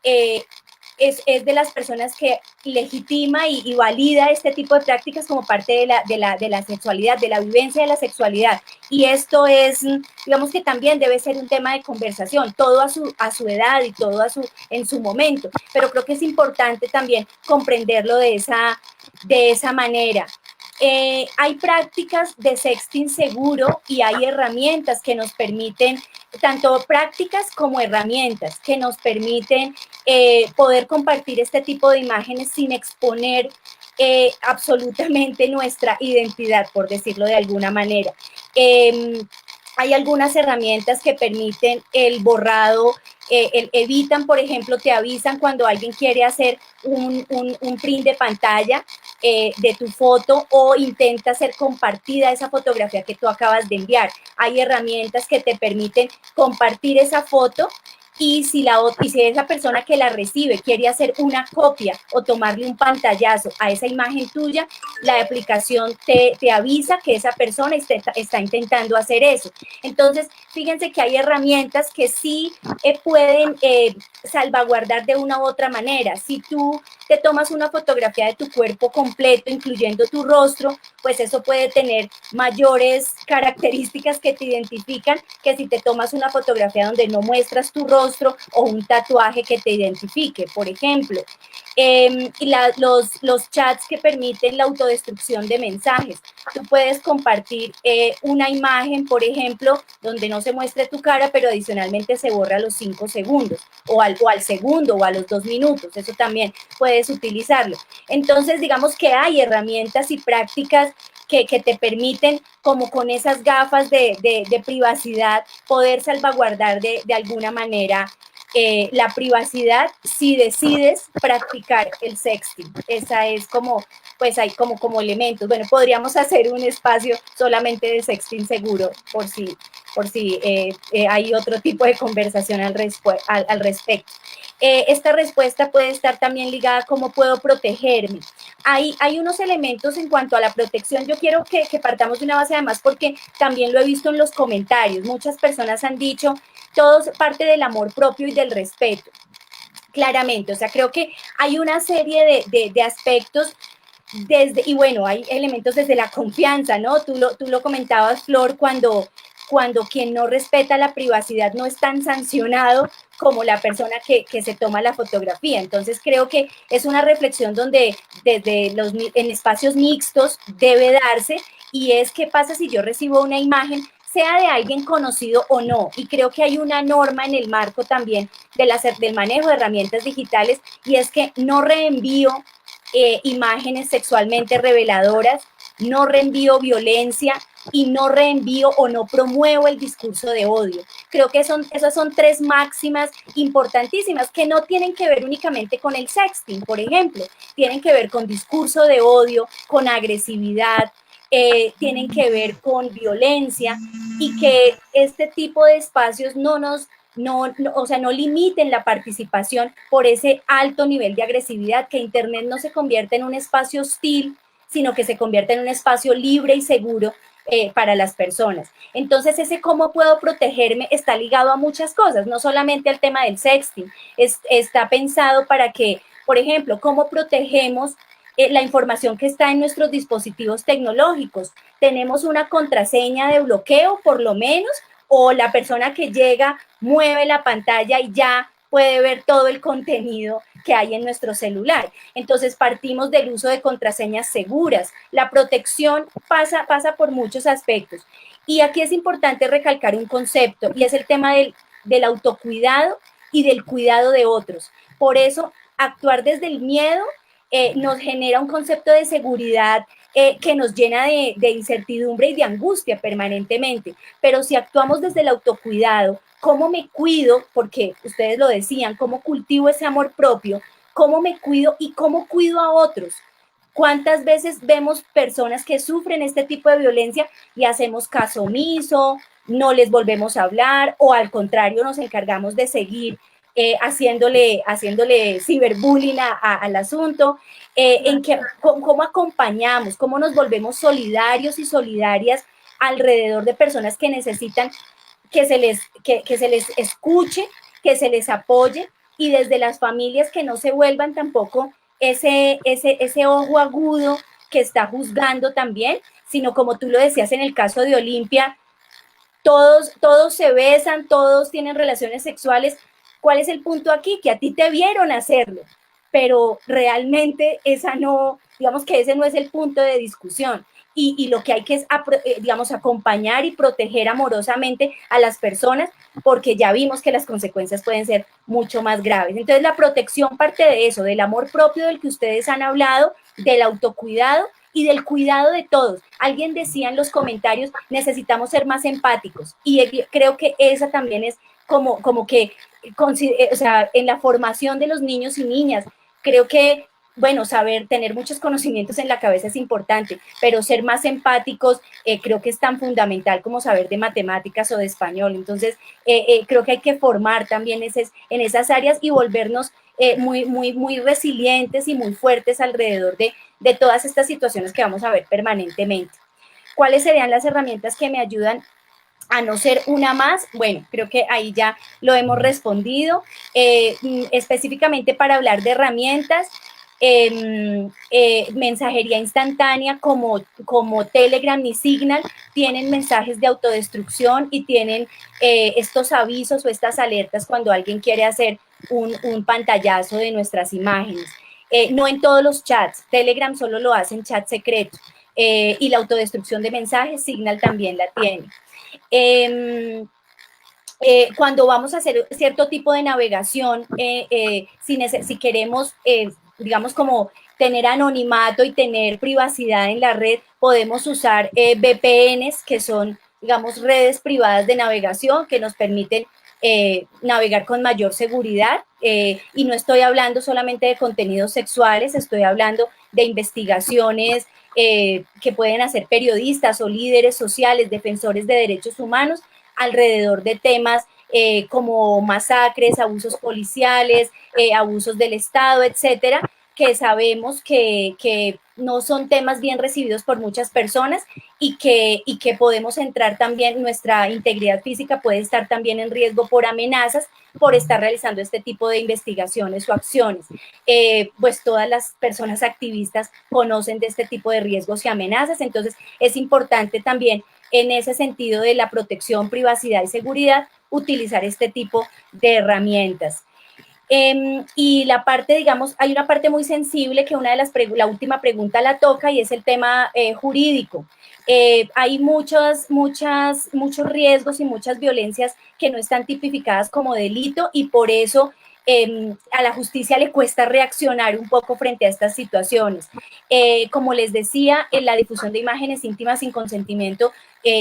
es de las personas que legitima y valida este tipo de prácticas como parte de la sexualidad, de la vivencia de la sexualidad. Y esto es, digamos que también debe ser un tema de conversación, todo a su edad y todo en su momento. Pero creo que es importante también comprenderlo de esa manera. Hay prácticas de sexting seguro y hay herramientas que nos permiten, tanto prácticas como herramientas que nos permiten poder compartir este tipo de imágenes sin exponer absolutamente nuestra identidad, por decirlo de alguna manera. Hay algunas herramientas que permiten el borrado, evitan, por ejemplo, te avisan cuando alguien quiere hacer un print de pantalla de tu foto o intenta ser compartida esa fotografía que tú acabas de enviar. Hay herramientas que te permiten compartir esa foto, y si esa persona que la recibe quiere hacer una copia o tomarle un pantallazo a esa imagen tuya, la aplicación te avisa que esa persona está intentando hacer eso. Entonces, fíjense que hay herramientas que sí pueden salvaguardar de una u otra manera. Si tú te tomas una fotografía de tu cuerpo completo, incluyendo tu rostro, pues eso puede tener mayores características que te identifican que si te tomas una fotografía donde no muestras tu rostro o un tatuaje que te identifique, por ejemplo. Los chats que permiten la autodestrucción de mensajes. Tú puedes compartir una imagen, por ejemplo, donde no se muestre tu cara, pero adicionalmente se borra a los 5 segundos, o al segundo, o a los 2 minutos. Eso también puedes utilizarlo. Entonces, digamos que hay herramientas y prácticas que te permiten, como con esas gafas de privacidad, poder salvaguardar de alguna manera la privacidad si decides practicar el sexting. Esa es como, pues hay como elementos. Bueno, podríamos hacer un espacio solamente de sexting seguro por si hay otro tipo de conversación al respecto. Esta respuesta puede estar también ligada a cómo puedo protegerme. hay unos elementos en cuanto a la protección. Yo quiero que partamos de una base, además, porque también lo he visto en los comentarios. Muchas personas han dicho, todo parte del amor propio y del respeto. Claramente, o sea, creo que hay una serie de aspectos y bueno, hay elementos desde la confianza, ¿no? Tú lo comentabas, Flor, cuando quien no respeta la privacidad no es tan sancionado como la persona que se toma la fotografía. Entonces creo que es una reflexión donde en espacios mixtos debe darse, y es qué pasa si yo recibo una imagen, sea de alguien conocido o no, y creo que hay una norma en el marco también del manejo de herramientas digitales, y es que no reenvío imágenes sexualmente reveladoras, no reenvío violencia y no reenvío o no promuevo el discurso de odio. Creo que esas son tres máximas importantísimas que no tienen que ver únicamente con el sexting, por ejemplo, tienen que ver con discurso de odio, con agresividad, tienen que ver con violencia, y que este tipo de espacios no limiten la participación por ese alto nivel de agresividad, que Internet no se convierta en un espacio hostil, sino que se convierta en un espacio libre y seguro para las personas. Entonces, ese cómo puedo protegerme está ligado a muchas cosas, no solamente al tema del sexting, está pensado para que, por ejemplo, cómo protegemos la información que está en nuestros dispositivos tecnológicos. Tenemos una contraseña de bloqueo, por lo menos, o la persona que llega mueve la pantalla y ya puede ver todo el contenido que hay en nuestro celular. Entonces partimos del uso de contraseñas seguras. La protección pasa por muchos aspectos. Y aquí es importante recalcar un concepto, y es el tema del autocuidado y del cuidado de otros. Por eso, actuar desde el miedo nos genera un concepto de seguridad que nos llena de incertidumbre y de angustia permanentemente. Pero si actuamos desde el autocuidado, ¿cómo me cuido? Porque ustedes lo decían, ¿cómo cultivo ese amor propio? ¿Cómo me cuido y cómo cuido a otros? ¿Cuántas veces vemos personas que sufren este tipo de violencia y hacemos caso omiso, no les volvemos a hablar, o al contrario nos encargamos de seguir haciéndole ciberbullying al asunto? ¿Cómo acompañamos? ¿Cómo nos volvemos solidarios y solidarias alrededor de personas que necesitan que se les escuche, que se les apoye, y desde las familias que no se vuelvan tampoco ese ojo agudo que está juzgando también, sino como tú lo decías en el caso de Olimpia, todos se besan, todos tienen relaciones sexuales. ¿Cuál es el punto aquí? Que a ti te vieron hacerlo, pero realmente digamos que ese no es el punto de discusión. Y lo que hay que es, digamos, acompañar y proteger amorosamente a las personas, porque ya vimos que las consecuencias pueden ser mucho más graves. Entonces, la protección parte de eso, del amor propio del que ustedes han hablado, del autocuidado y del cuidado de todos. Alguien decía en los comentarios, necesitamos ser más empáticos, y creo que esa también es como que, o sea, en la formación de los niños y niñas, creo que, bueno, tener muchos conocimientos en la cabeza es importante, pero ser más empáticos creo que es tan fundamental como saber de matemáticas o de español. Entonces, creo que hay que formar también en esas áreas y volvernos muy resilientes y muy fuertes alrededor de todas estas situaciones que vamos a ver permanentemente. ¿Cuáles serían las herramientas que me ayudan a no ser una más? Bueno, creo que ahí ya lo hemos respondido. Específicamente para hablar de herramientas, mensajería instantánea como Telegram y Signal tienen mensajes de autodestrucción y tienen estos avisos o estas alertas cuando alguien quiere hacer un pantallazo de nuestras imágenes. No en todos los chats, Telegram solo lo hace en chat secreto, y la autodestrucción de mensajes, Signal también la tiene. Cuando vamos a hacer cierto tipo de navegación, si queremos, digamos, como tener anonimato y tener privacidad en la red, podemos usar VPNs, que son, digamos, redes privadas de navegación que nos permiten navegar con mayor seguridad, y no estoy hablando solamente de contenidos sexuales, estoy hablando de investigaciones que pueden hacer periodistas o líderes sociales, defensores de derechos humanos, alrededor de temas como masacres, abusos policiales, abusos del Estado, etcétera, que sabemos que no son temas bien recibidos por muchas personas y que podemos entrar también, nuestra integridad física puede estar también en riesgo por amenazas, por estar realizando este tipo de investigaciones o acciones. Pues todas las personas activistas conocen de este tipo de riesgos y amenazas, entonces es importante también en ese sentido de la protección, privacidad y seguridad, utilizar este tipo de herramientas. Y la parte, digamos, hay una parte muy sensible que una de la última pregunta la toca y es el tema jurídico. Hay muchos riesgos y muchas violencias que no están tipificadas como delito y por eso a la justicia le cuesta reaccionar un poco frente a estas situaciones. Como les decía, en la difusión de imágenes íntimas sin consentimiento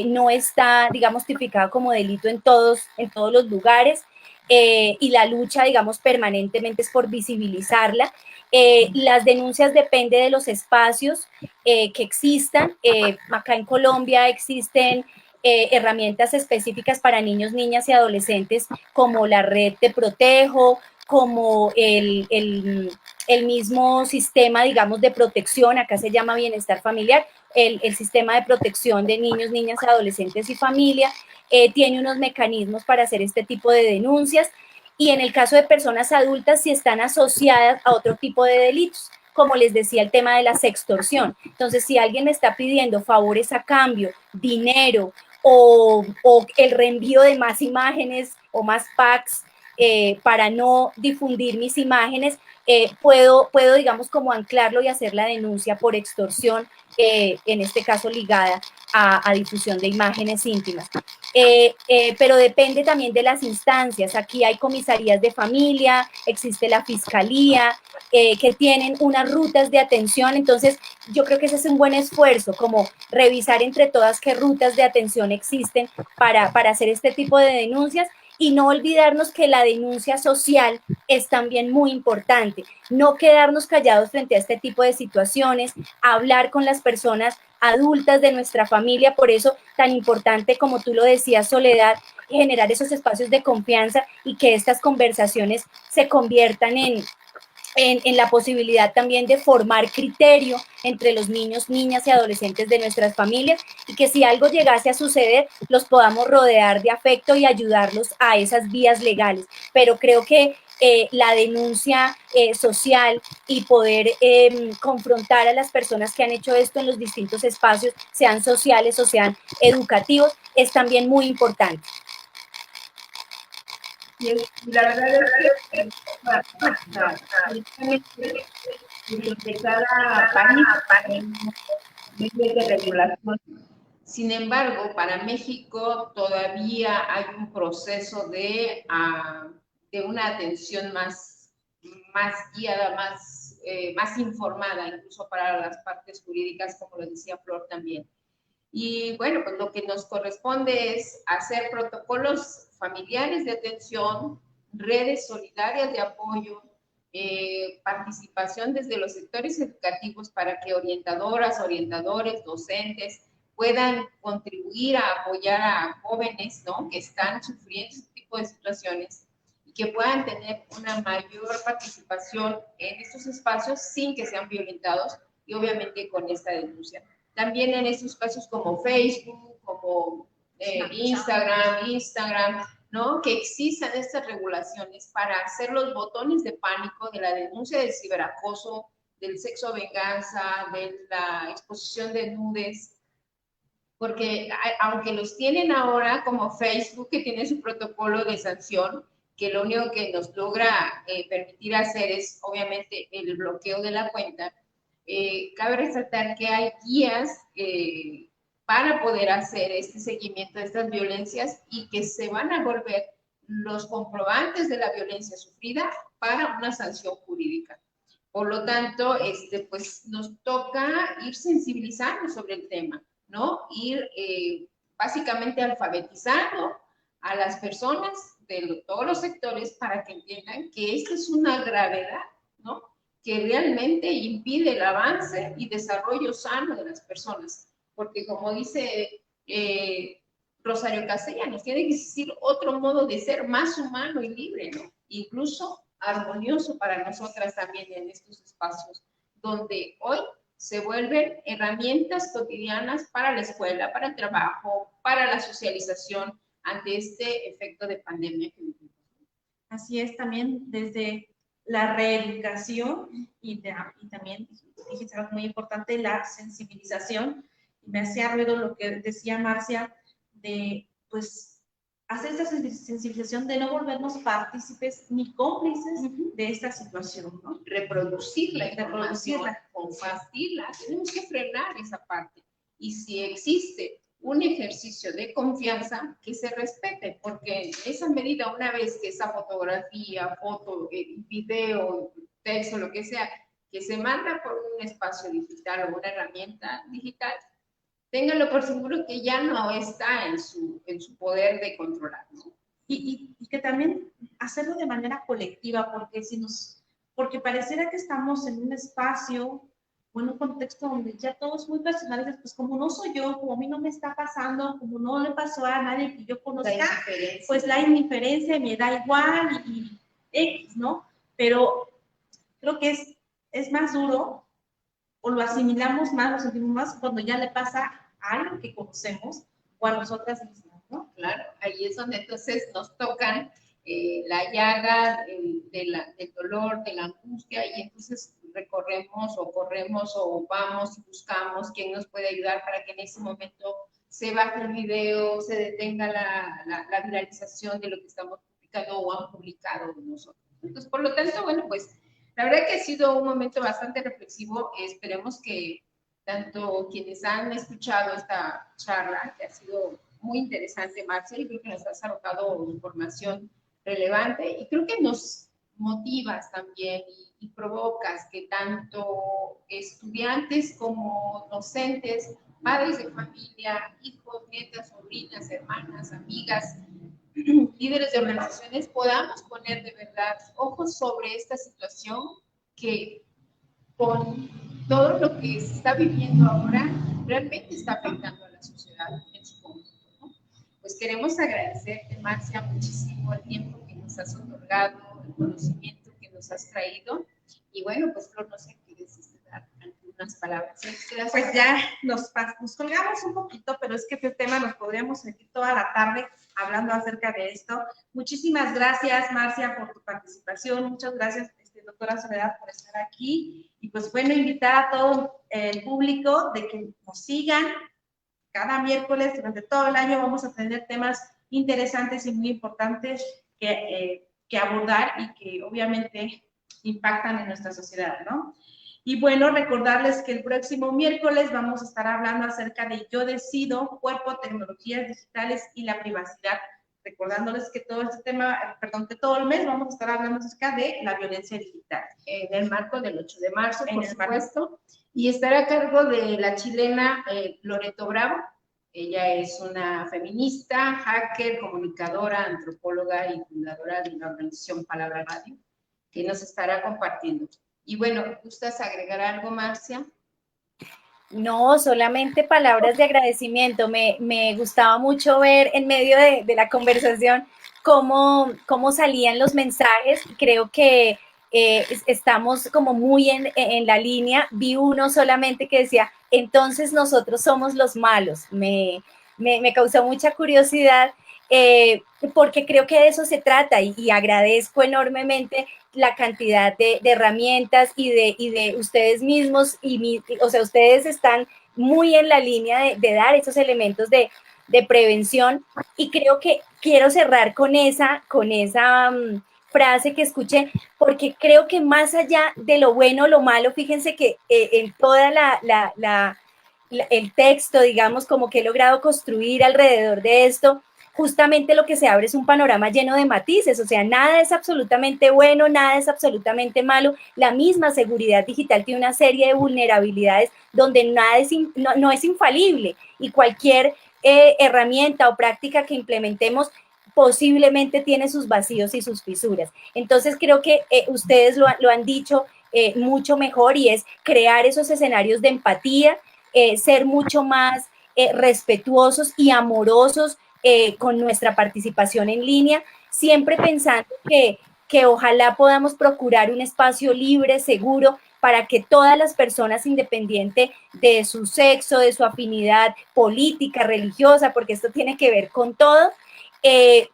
no está, digamos, tipificada como delito en todos los lugares. Y la lucha, digamos, permanentemente es por visibilizarla. Las denuncias dependen de los espacios que existan. Acá en Colombia existen herramientas específicas para niños, niñas y adolescentes como la red Te Protejo, como el mismo sistema, digamos, de protección, acá se llama bienestar familiar, el sistema de protección de niños, niñas, adolescentes y familia, tiene unos mecanismos para hacer este tipo de denuncias y en el caso de personas adultas si están asociadas a otro tipo de delitos, como les decía, el tema de la sextorsión. Entonces, si alguien me está pidiendo favores a cambio, dinero o el reenvío de más imágenes o más packs para no difundir mis imágenes, puedo, digamos, como anclarlo y hacer la denuncia por extorsión, en este caso ligada a difusión de imágenes íntimas. Pero depende también de las instancias. Aquí hay comisarías de familia, existe la fiscalía, que tienen unas rutas de atención. Entonces, yo creo que ese es un buen esfuerzo, como revisar entre todas qué rutas de atención existen para hacer este tipo de denuncias y no olvidarnos que la denuncia social es también muy importante. No quedarnos callados frente a este tipo de situaciones, hablar con las personas adultas de nuestra familia, por eso tan importante, como tú lo decías, Soledad, generar esos espacios de confianza y que estas conversaciones se conviertan en la posibilidad también de formar criterio entre los niños, niñas y adolescentes de nuestras familias y que si algo llegase a suceder, los podamos rodear de afecto y ayudarlos a esas vías legales. Pero creo que la denuncia social y poder confrontar a las personas que han hecho esto en los distintos espacios, sean sociales o sean educativos, es también muy importante. Y la verdad es que de cada país medios de regulación. Sin embargo, para México todavía hay un proceso de una atención más guiada, más informada, incluso para las partes jurídicas, como lo decía Flor también. Y bueno, pues lo que nos corresponde es hacer protocolos familiares de atención, redes solidarias de apoyo, participación desde los sectores educativos para que orientadoras, orientadores, docentes puedan contribuir a apoyar a jóvenes, ¿no?, que están sufriendo este tipo de situaciones y que puedan tener una mayor participación en estos espacios sin que sean violentados y obviamente con esta denuncia. También en estos espacios como Facebook, como Instagram, ¿no?, que existan estas regulaciones para hacer los botones de pánico de la denuncia del ciberacoso, del sexo venganza, de la exposición de nudes, porque aunque los tienen ahora como Facebook, que tiene su protocolo de sanción, que lo único que nos logra permitir hacer es obviamente el bloqueo de la cuenta, cabe resaltar que hay guías para poder hacer este seguimiento de estas violencias y que se van a volver los comprobantes de la violencia sufrida para una sanción jurídica. Por lo tanto, pues nos toca ir sensibilizando sobre el tema, ¿no? Ir básicamente alfabetizando a las personas de todos los sectores para que entiendan que esta es una gravedad, ¿no?, que realmente impide el avance y desarrollo sano de las personas. Porque como dice Rosario Castellanos, tiene que existir otro modo de ser más humano y libre, ¿no?, incluso armonioso para nosotras también en estos espacios, donde hoy se vuelven herramientas cotidianas para la escuela, para el trabajo, para la socialización ante este efecto de pandemia que vivimos. Así es, también desde la reeducación y también, dijiste algo muy importante, la sensibilización. Me hacía ruido lo que decía Marcia, de pues hacer esta sensibilización de no volvernos partícipes ni cómplices de esta situación, ¿no? Reproducirla, compartirla, tenemos que frenar esa parte. Y si existe un ejercicio de confianza, que se respete, porque en esa medida, una vez que esa fotografía, foto, video, texto, lo que sea, que se manda por un espacio digital o una herramienta digital, ténganlo por seguro que ya no está en su poder de controlar, ¿no? Y que también hacerlo de manera colectiva, porque pareciera que estamos en un espacio o en un contexto donde ya todos muy personales, pues como no soy yo, como a mí no me está pasando, como no le pasó a nadie que yo conozca, pues la indiferencia me da igual y X, ¿no? Pero creo que es más duro, o lo asimilamos más, lo sentimos más cuando ya le pasa a algo que conocemos o a nosotras mismas, ¿no? Claro, ahí es donde entonces nos tocan la llaga del dolor, de la angustia, y entonces recorremos o corremos o vamos y buscamos quién nos puede ayudar para que en ese momento se baje el video, se detenga la viralización de lo que estamos publicando o han publicado nosotros. Entonces, por lo tanto, bueno, pues la verdad que ha sido un momento bastante reflexivo. Esperemos que tanto quienes han escuchado esta charla, que ha sido muy interesante, Marcia, y creo que nos has arrojado información relevante y creo que nos motivas también y provocas que tanto estudiantes como docentes, padres de familia, hijos, nietas, sobrinas, hermanas, amigas, líderes de organizaciones, podamos poner de verdad ojos sobre esta situación que con todo lo que se está viviendo ahora realmente está afectando a la sociedad en su conjunto, ¿no? Pues queremos agradecerte, Marcia, muchísimo el tiempo que nos has otorgado, el conocimiento que nos has traído, y bueno, pues Flor, no sé, ¿quieres dar algunas palabras extras? Pues ya nos colgamos un poquito, pero es que este tema nos podríamos seguir toda la tarde hablando acerca de esto. Muchísimas gracias, Marcia, por tu participación. Muchas gracias, doctora Soledad, por estar aquí. Y pues bueno, invitar a todo el público de que nos sigan. Cada miércoles, durante todo el año, vamos a tener temas interesantes y muy importantes que abordar y que obviamente impactan en nuestra sociedad, ¿no? Y bueno, recordarles que el próximo miércoles vamos a estar hablando acerca de Yo Decido, Cuerpo, Tecnologías Digitales y la Privacidad. Recordándoles que todo este tema, que todo el mes vamos a estar hablando acerca de la violencia digital. En el marco del 8 de marzo, por supuesto. Y estará a cargo de la chilena Loreto Bravo. Ella es una feminista, hacker, comunicadora, antropóloga y fundadora de la organización Palabra Radio, que nos estará compartiendo. Y bueno, ¿gustas agregar algo, Marcia? No, solamente palabras de agradecimiento. Me gustaba mucho ver en medio de la conversación cómo salían los mensajes. Creo que estamos como muy en la línea. Vi uno solamente que decía, entonces nosotros somos los malos. Me causó mucha curiosidad porque creo que de eso se trata y agradezco enormemente la cantidad de herramientas y de ustedes mismos, o sea, ustedes están muy en la línea de dar esos elementos de prevención, y creo que quiero cerrar con esa frase que escuché, porque creo que más allá de lo bueno o lo malo, fíjense que en toda el texto, digamos, como que he logrado construir alrededor de esto, justamente lo que se abre es un panorama lleno de matices, o sea, nada es absolutamente bueno, nada es absolutamente malo. La misma seguridad digital tiene una serie de vulnerabilidades donde nada no es infalible, y cualquier herramienta o práctica que implementemos posiblemente tiene sus vacíos y sus fisuras. Entonces creo que ustedes lo han dicho mucho mejor, y es crear esos escenarios de empatía, ser mucho más respetuosos y amorosos con nuestra participación en línea, siempre pensando que que ojalá podamos procurar un espacio libre, seguro, para que todas las personas, independiente de su sexo, de su afinidad política, religiosa, porque esto tiene que ver con todo,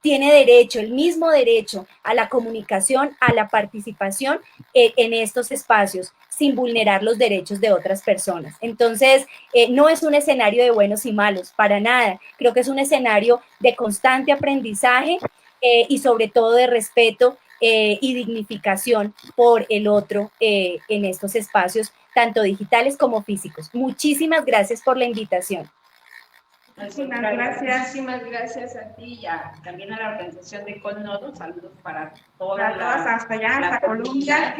tiene derecho, el mismo derecho a la comunicación, a la participación en estos espacios, sin vulnerar los derechos de otras personas. Entonces, no es un escenario de buenos y malos, para nada. Creo que es un escenario de constante aprendizaje y sobre todo de respeto y dignificación por el otro en estos espacios, tanto digitales como físicos. Muchísimas gracias por la invitación. Muchísimas gracias a ti y también a la organización de Colnodo. Saludos para todas hasta allá, hasta Colombia.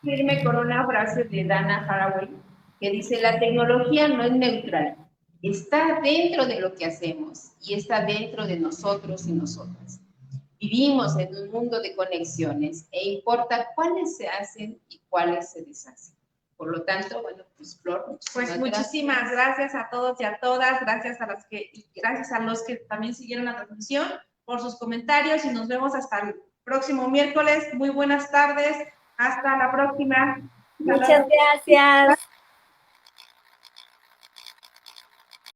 Firme con una frase de Dana Haraway que dice: la tecnología no es neutral, está dentro de lo que hacemos y está dentro de nosotros y nosotras. Vivimos en un mundo de conexiones e importa cuáles se hacen y cuáles se deshacen. Por lo tanto, bueno, pues Flor, muchísimas gracias a todos y a todas, gracias a los que también siguieron la transmisión por sus comentarios y nos vemos hasta el próximo miércoles. Muy buenas tardes, hasta la próxima. Muchas gracias.